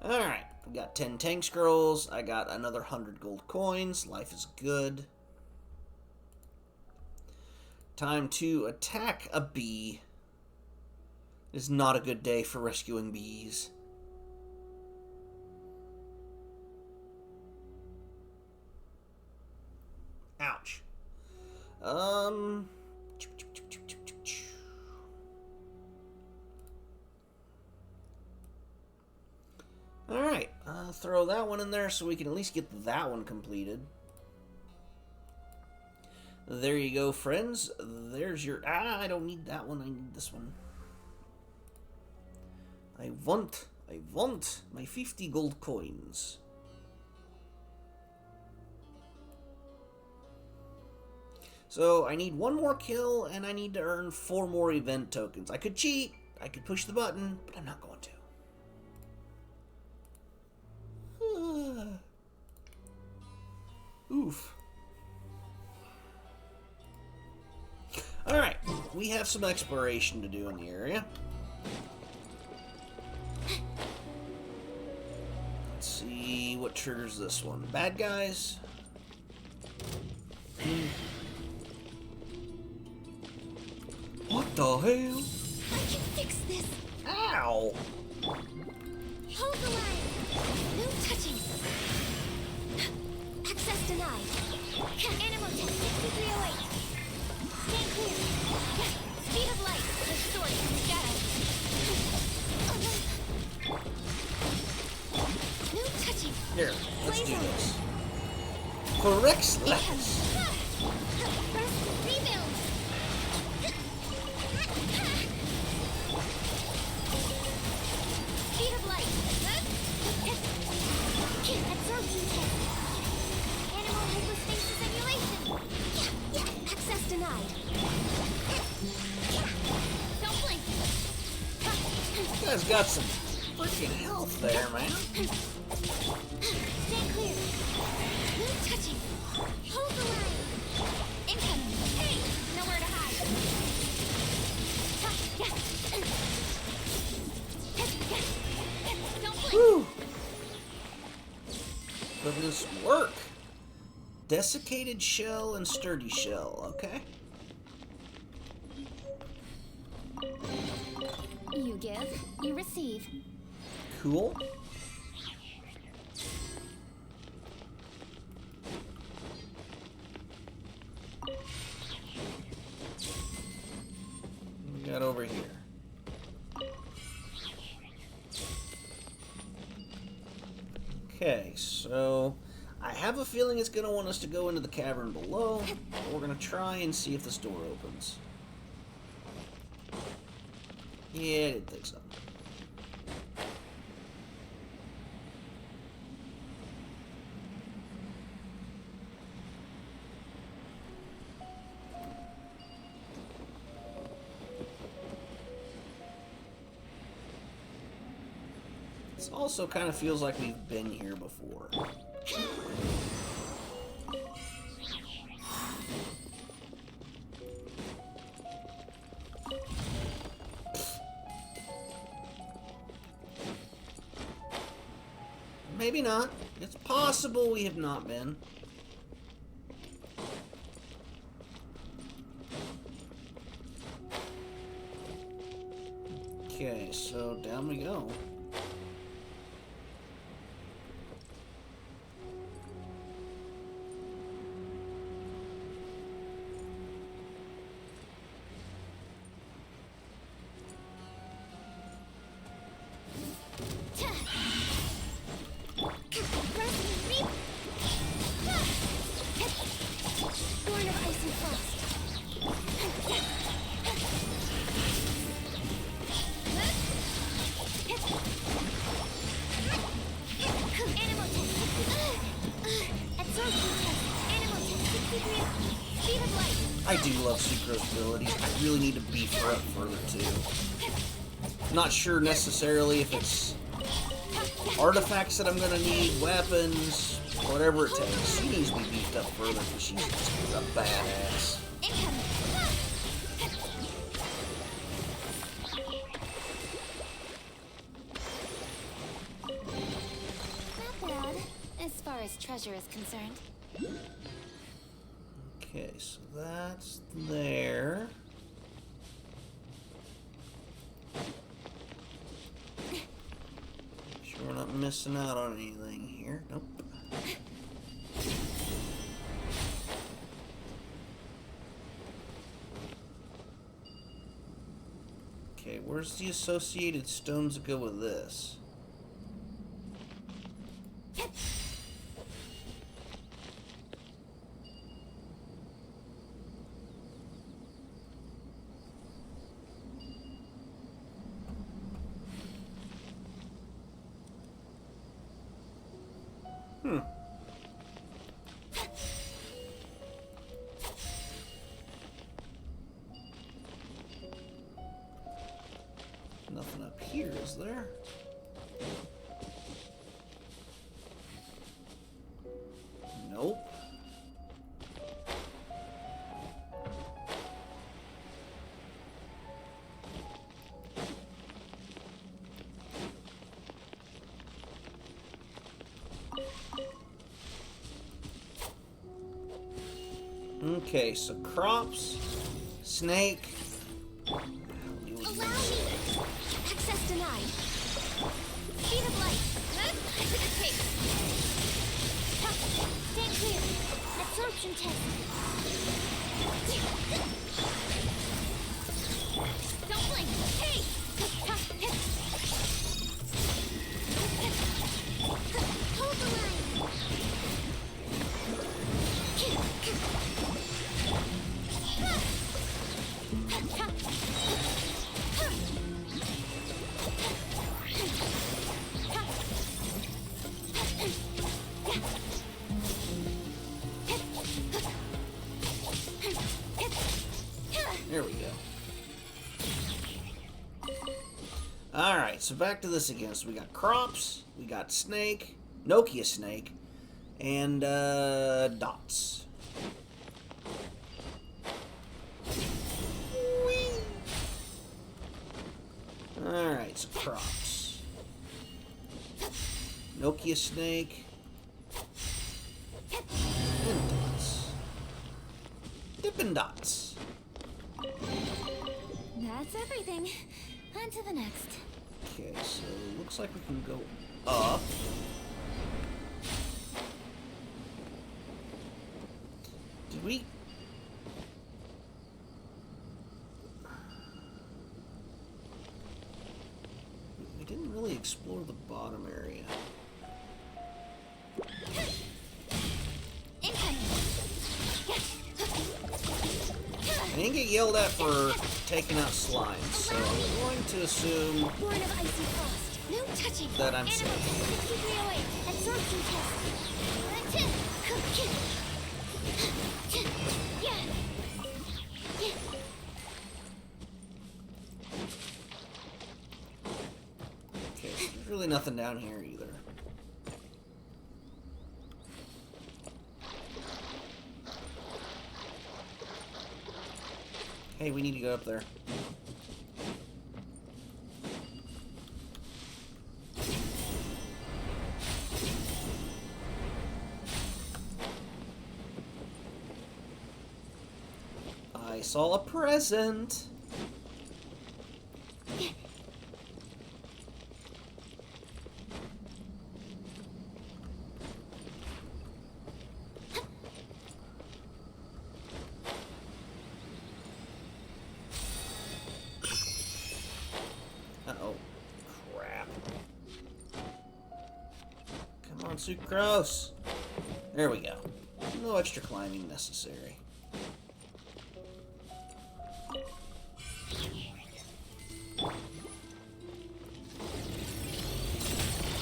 Alright, we got 10 tank scrolls. I got another 100 gold coins. Life is good. Time to attack a bee. It's not a good day for rescuing bees. Ouch. Alright, throw that one in there so we can at least get that one completed. There you go, friends. There's your... Ah, I don't need that one. I need this one. I want my 50 gold coins. So, I need one more kill, and I need to earn 4 more event tokens. I could cheat, I could push the button, but I'm not going to. Oof. Alright, we have some exploration to do in the area. Let's see what triggers this one. Bad guys. What the hell? I can fix this. Ow! Hold the line. No touching. Access Access denied. Animal tech 6308. Stand clear. Speed of light. The sword from the shadow. No touching. Here, let's do Blaze this. Correct left. Burst rebuild. Speed of light. Absorption test. Animal hypostasis simulation. Access denied. Don't blink. You guys got some freaking health there, man. Stay clear. No touching. Hold the line. Incoming. Hey, nowhere to hide. Don't blink. Whew. Goodness work. Desiccated shell and sturdy shell, okay? You give, you receive. Cool. What we got over here? Okay, so I have a feeling it's going to want us to go into the cavern below, but we're going to try and see if this door opens. Yeah, I didn't think so. This also kind of feels like we've been here before. Maybe not. It's possible we have not been. Okay, so down we go. Born of ice and frost. Animal test. Absorption test. Animal test 63. Speed of light. I do love Sucro's abilities. I really need to beef her up further too. Not sure necessarily if it's artifacts that I'm gonna need, weapons, whatever it takes. She needs to be beefed up further because she's a badass. Incoming. Not bad, as far as treasure is concerned. Okay, so that's there. Make sure we're not missing out on anything here. Nope. Okay, where's the associated stones that go with this? Nothing up here, is there? Nope. Okay, so crops, snake. Allow me. Access denied. Speed of light. To the tape. Stand clear. Alright, so back to this again. So we got Crops, we got Snake, Nokia Snake, and Dots. Alright, so Crops. Nokia Snake. And Dots. Dippin' Dots. That's everything. On to the next. Okay, so looks like we can go up. Did we? We didn't really explore the bottom area. I didn't get yelled at for taking out slimes, so I'm going to assume Born of icy frost. No touching. that I'm safe. 6308. Absorption test. Okay, so there's really nothing down here either. Hey, we need to go up there. I saw a present. Uh-oh. Crap. Come on, Sucrose. There we go. No extra climbing necessary.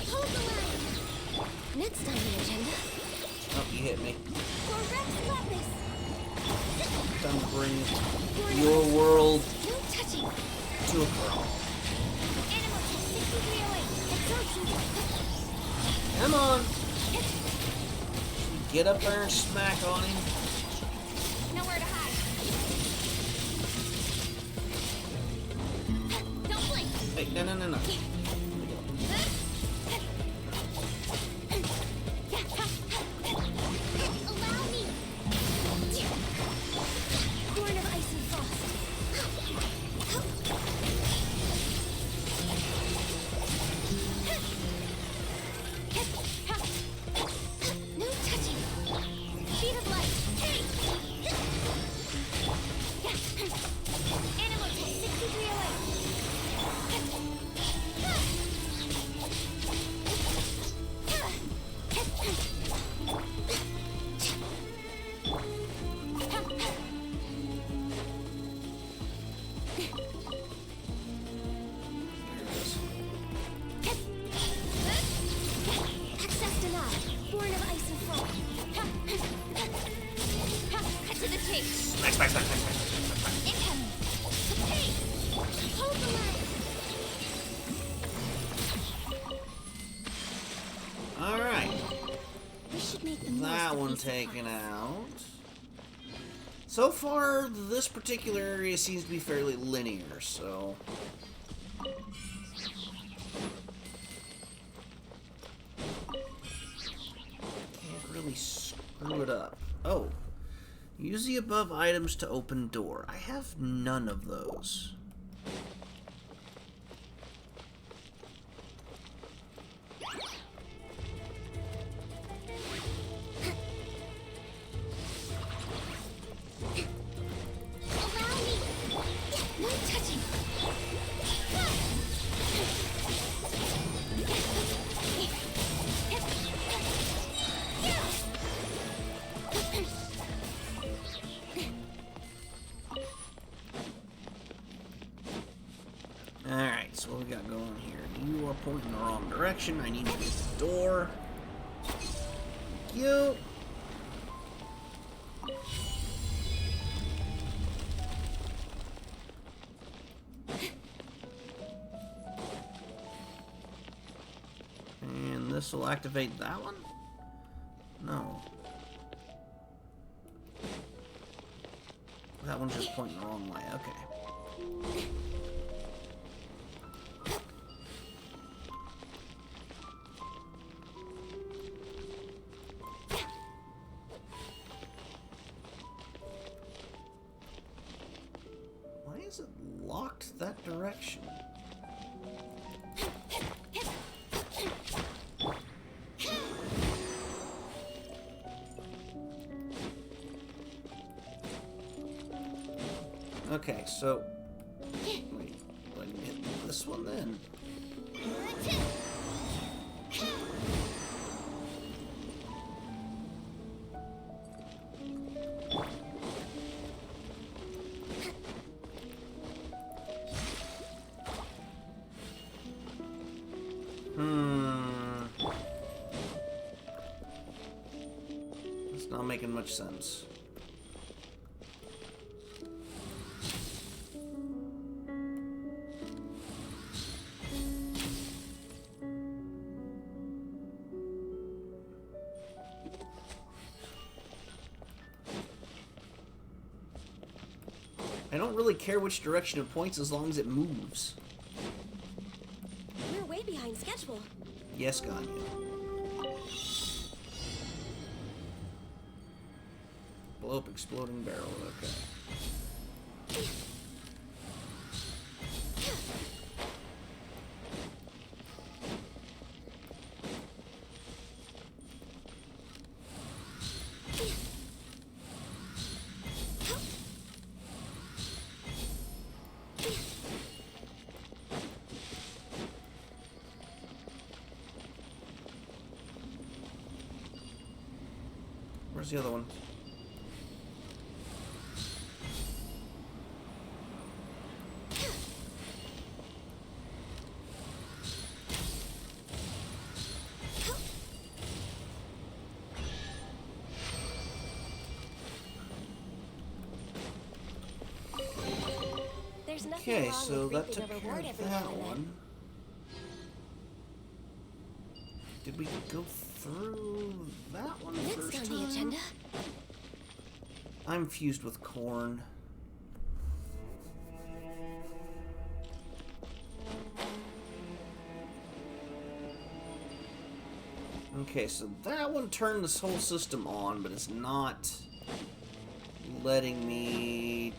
Hold the line. Next on the agenda. Oh, you hit me. For Rex Lapis. Time to bring Born of your icy world frost. No touching. to a crawl. Animal test 6308. Absorption test. Come on. Get up there and smack on him. Nowhere to hide. Don't blink. Hey, no. Allow me. Born of icy frost. No touching. Speed of light. Animal test 6308. Access denied. Born of ice and frost. Cut to the chase. Smack. Incoming. Hey! Hold the line. Alright. We should make the most That of one these taken parts. out. So far, this particular area seems to be fairly linear, so... Can't really screw it up. Oh. Use the above items to open door. I have none of those. Allow me. No touching. Alright, so what we got going here? You are pointing the wrong direction. I need to get the door. Thank you. this will activate that one? No. That one's just pointing the wrong way. Okay. Why is it locked that direction? Okay, so... Wait, do I hit this one then? It's not making much sense. I don't really care which direction it points as long as it moves. We're way behind schedule. Yes, Ganya. Blow up exploding barrel, okay. Where's the other one? There's nothing Okay, wrong so with that reaping took a care reward of every that now and then. one. Did we go through that one Next first on time? the agenda. I'm fused with corn. Okay, so that one turned this whole system on, but it's not letting me...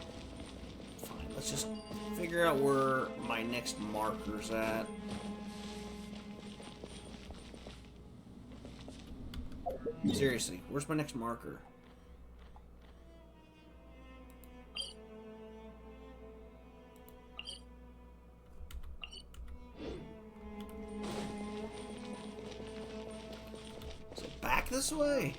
Fine, let's just figure out where my next marker's at. Seriously, where's my next marker? Is it back this way?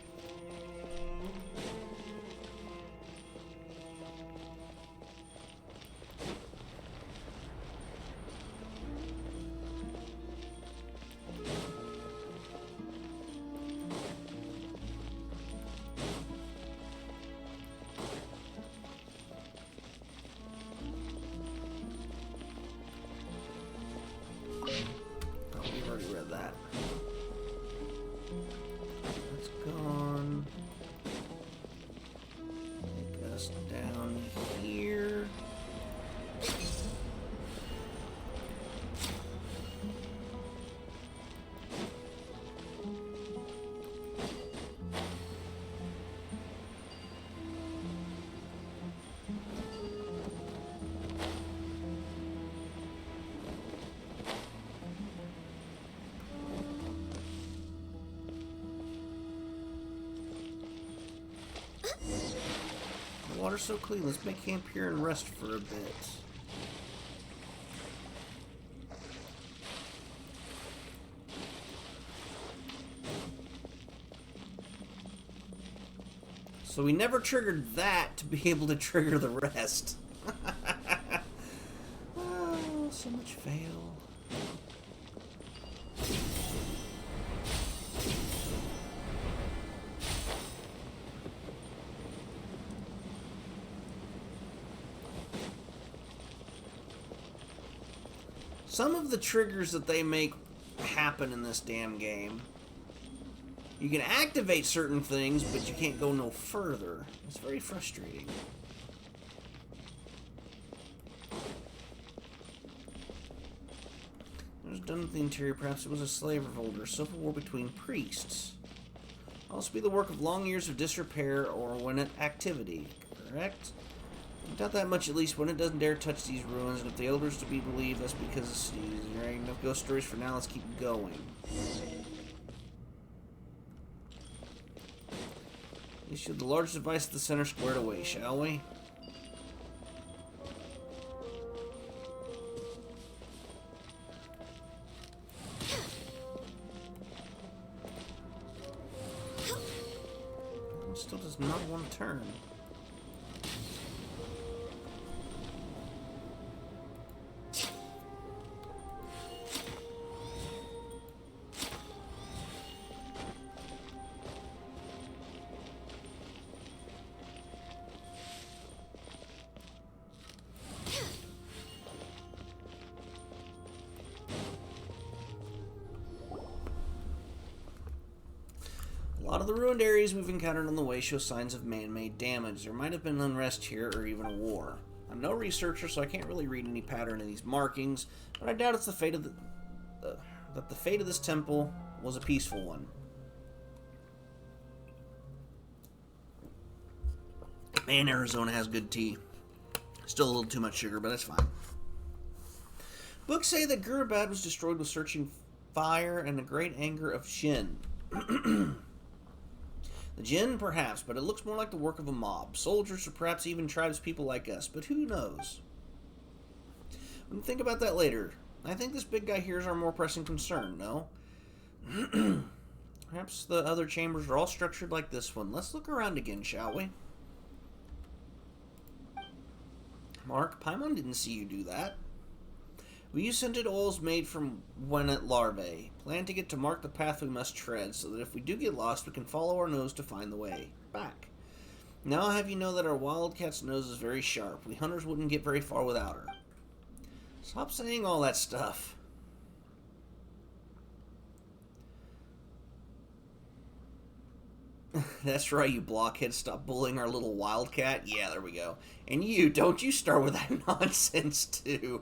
Oh, we've already read that. That's gone. Take us down here. The water's so clean, let's make camp here and rest for a bit. So we never triggered that to be able to trigger the rest. Oh, so much fail. Some of the triggers that they make happen in this damn game. You can activate certain things, but you can't go no further. It's very frustrating. There's done with the interior. Perhaps it was a slave revolt or civil war between priests. Also be the work of long years of disrepair or when it activity. Correct? Not that much, at least, when it doesn't dare touch these ruins, and if the elders to be believed, that's because there ain't enough ghost stories for now. Let's keep going. Issue the large device at the center squared away, shall we? It still does not want to turn. A lot of the ruined areas we've encountered on the way show signs of man-made damage. There might have been unrest here or even a war. I'm no researcher, so I can't really read any pattern in these markings, but I doubt it's the fate of that the fate of this temple was a peaceful one. Man, Arizona has good tea. Still a little too much sugar, but that's fine. Books say that Gurabad was destroyed with searching fire and the great anger of Shin. The Jinn, perhaps, but it looks more like the work of a mob. Soldiers, or perhaps even tribespeople like us, but who knows? We can think about that later. I think this big guy here is our more pressing concern, no? Perhaps the other chambers are all structured like this one. Let's look around again, shall we? Mark, Paimon didn't see you do that. We use scented oils made from Wennet larvae. Plan to get to mark the path we must tread, so that if we do get lost, we can follow our nose to find the way back. Now I'll have you know that our wildcat's nose is very sharp. We hunters wouldn't get very far without her. Stop saying all that stuff. That's right, you blockhead. Stop bullying our little wildcat. Yeah, there we go. And you, don't you start with that nonsense, too.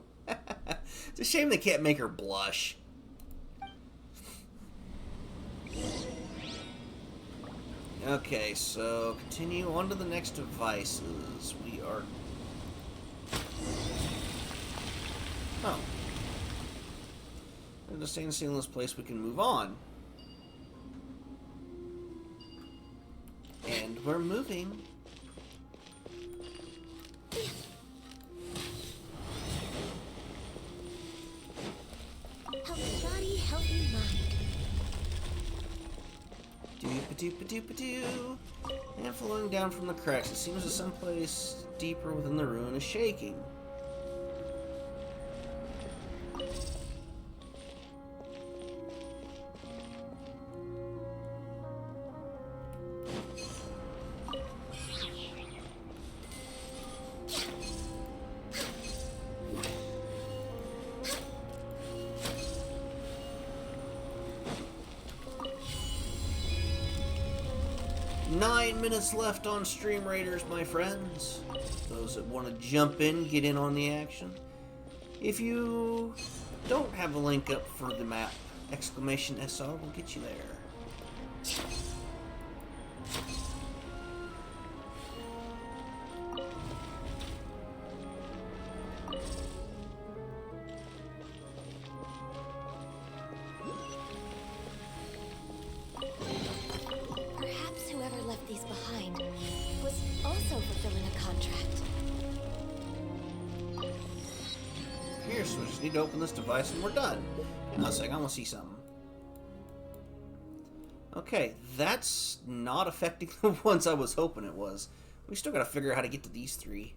It's a shame they can't make her blush. Okay, so continue on to the next devices. We are... Oh. We're just staying still in this place, we can move on. And we're moving. Healthy body, healthy mind. Doop-a-doop-a-doop-a-doo. And flowing down from the cracks, it seems that someplace deeper within the ruin is shaking. Minutes left on Stream Raiders, my friends. Those that want to jump in, get in on the action. If you don't have a link up for the map, exclamation SR will get you there. These behind was also fulfilling a contract. Here, so we just need to open this device and we're done. Hang on a second, I want to see something. Okay, that's not affecting the ones I was hoping it was. We still gotta figure out how to get to these three.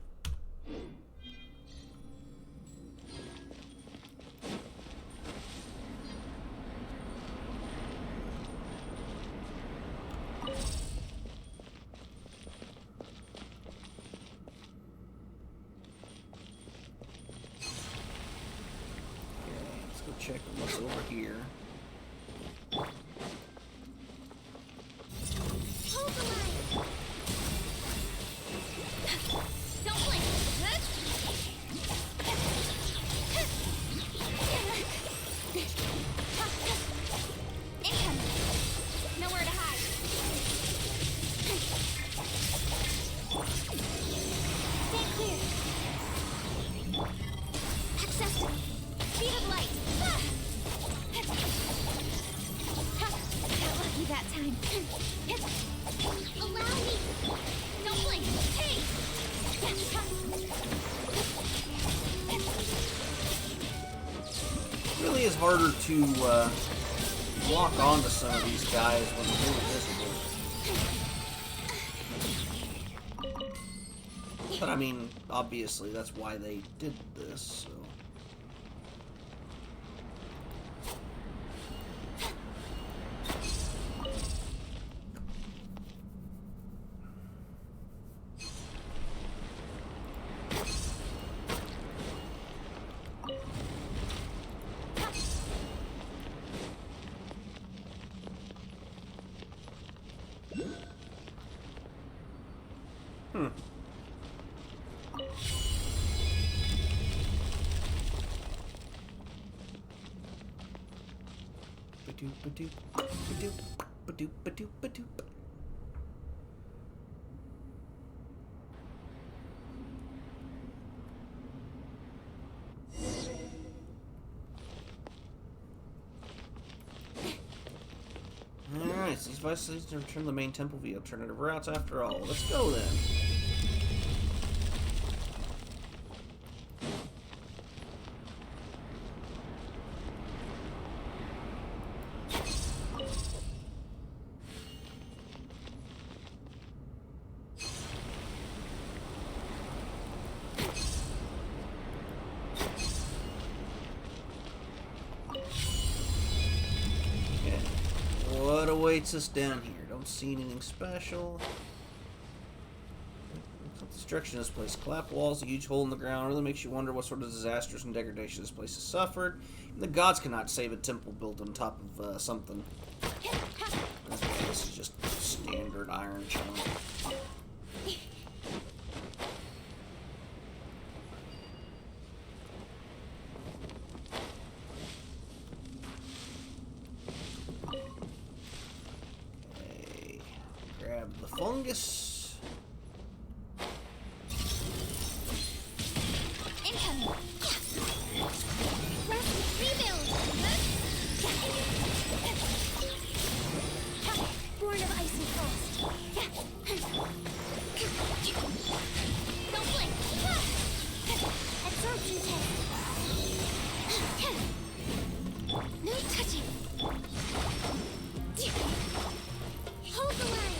Check what's over here. really is harder to lock onto some of these guys when they're invisible. But I mean, obviously, that's why they did this, so. Ba-doop, ba-doop, ba-doop, ba-doop, ba-doop. Alright, so these devices need to return to the main temple via alternative routes after all. Let's go then. What awaits us down here? Don't see anything special. Destruction of this place. Collapsed walls, a huge hole in the ground. Really makes you wonder what sort of disasters and degradation this place has suffered. Even the gods cannot save a temple built on top of something. This is just standard iron chunk. Grab the fungus. Incoming. Rebuild. Born of ice and frost. Don't blink. Absorption test. No touching. Hold the line.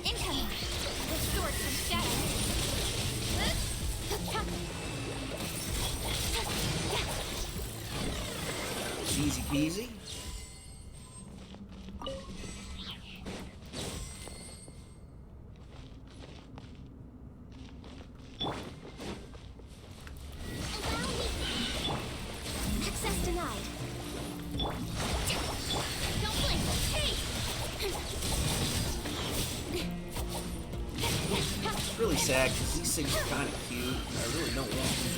Incoming. Restored from shadow. Easy peasy. Access denied. Don't blink. Hey! It's really sad because these things are kind of cute. I really don't want them.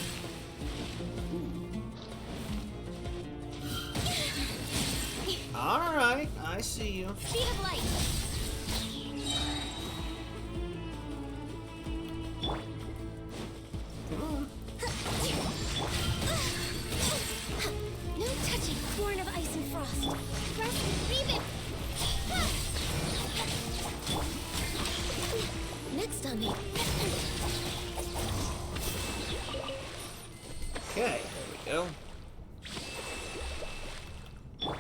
Alright, I see you. Speed of light. Come on. No touching. Born of ice and frost. Rest, rebuild. Next on me. Okay, there we go. What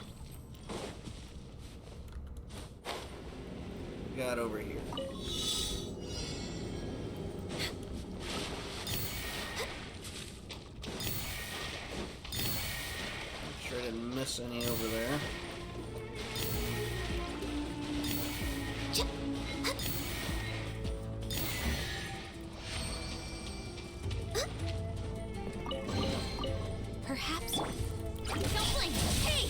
we got over here? Make sure I didn't miss any over there. Perhaps. Don't blink. Hey!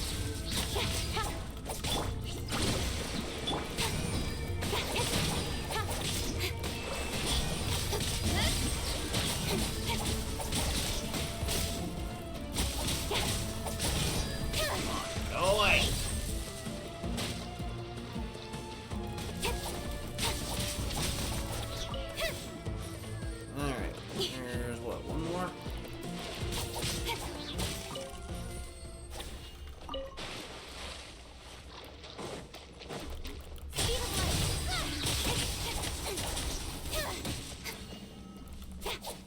Go away! Alright, there's what, one more?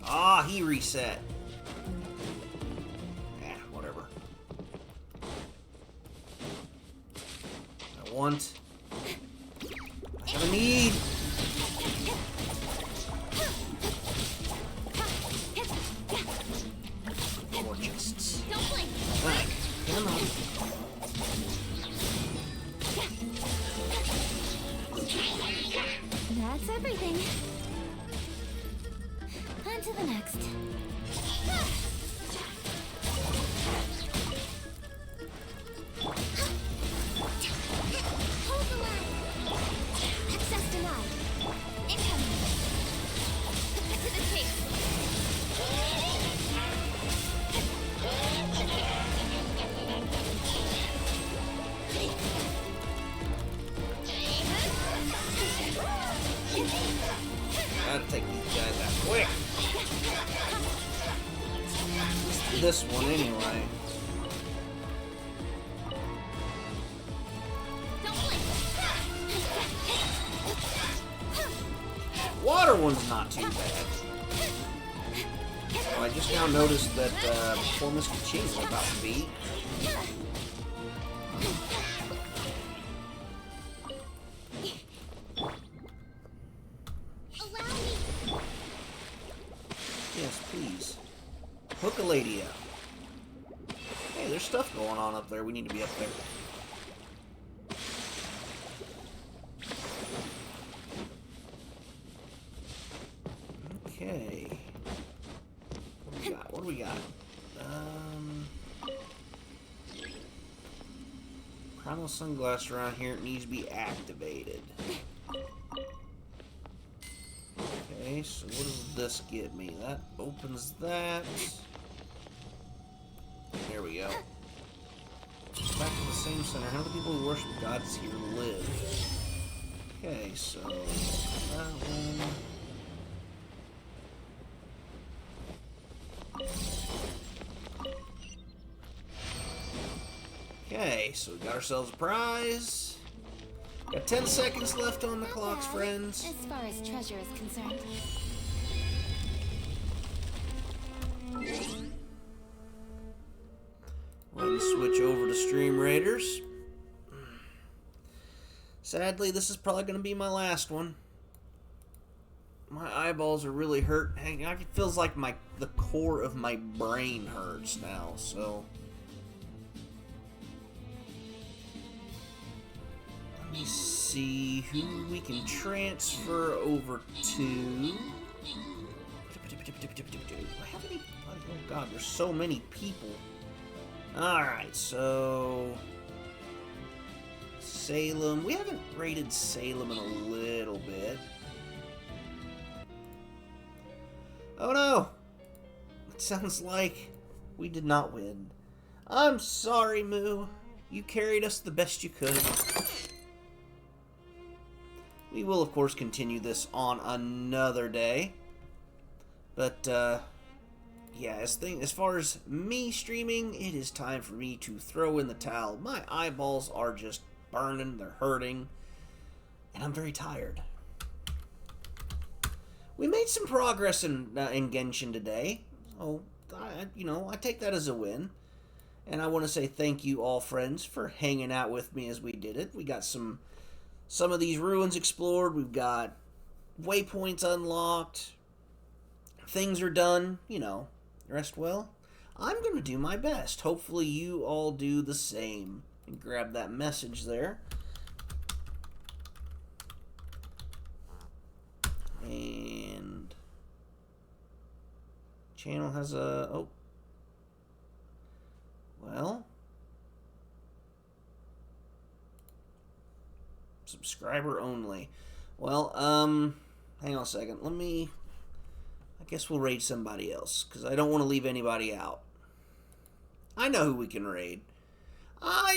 Ah, he reset. want. I have a need. More chests. Don't blink. Alright, come on. That's everything. On to the next. Hold the line. Access denied. Incoming. To the tape. Gotta take these guys out quick. This one anyway. Don't blink. Water one's not too bad. Oh, I just now noticed that poor Mr. Ching is about to beat. Allow me. Yes, please. Hook a lady out. Hey, there's stuff going on up there. We need to be up there. Okay. What do we got? What do we got? Primal sunglass around here needs to be activated. Okay, so what does this get me? That opens that. There we go. Back to the same center. How many people who worship gods here live? Okay, so that one. Okay, so we got ourselves a prize. Got 10 seconds left on the clocks, friends. As far as treasure is concerned. Let's switch over to Stream Raiders. Sadly, this is probably going to be my last one. My eyeballs are really hurt. It feels like the core of my brain hurts now, so... Let me see who we can transfer over to. Oh god, there's so many people. Alright, so... Salem. We haven't raided Salem in a little bit. Oh no! It sounds like we did not win. I'm sorry, Moo. You carried us the best you could. We will, of course, continue this on another day. But, yeah, as far as me streaming, it is time for me to throw in the towel. My eyeballs are just burning, they're hurting, and I'm very tired. We made some progress in Genshin today. So, I take that as a win. And I want to say thank you all, friends, for hanging out with me as we did it. We got some of these ruins explored. We've got waypoints unlocked. Things are done. Rest well. I'm going to do my best. Hopefully you all do the same. And grab that message there. And channel has a... Oh. Well... Subscriber only. Well, hang on a second. I guess we'll raid somebody else, because I don't want to leave anybody out. I know who we can raid. I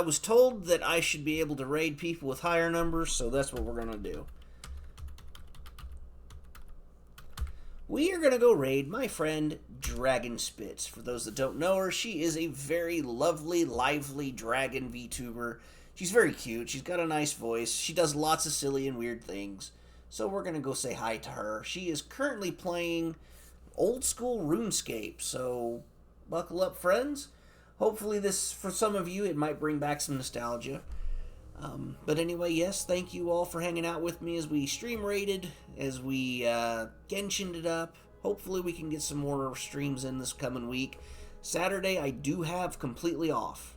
was told that I should be able to raid people with higher numbers, so that's what we're going to do. We are going to go raid my friend Dragon Spitz. For those that don't know her, she is a very lovely, lively dragon VTuber. She's very cute. She's got a nice voice. She does lots of silly and weird things. So we're going to go say hi to her. She is currently playing old school RuneScape. So buckle up, friends. hopefully this, for some of you, it might bring back some nostalgia. But anyway, yes, thank you all for hanging out with me as we stream raided, as we Genshined it up. Hopefully we can get some more streams in this coming week. Saturday I do have completely off.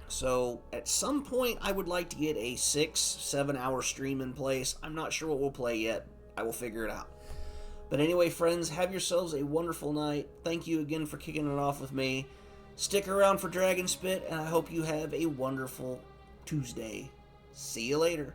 So at some point I would like to get a 6-7 hour stream in place. I'm not sure what we'll play yet. I will figure it out. But anyway, friends, have yourselves a wonderful night. Thank you again for kicking it off with me. Stick around for Dragon Spit, and I hope you have a wonderful Tuesday. See you later.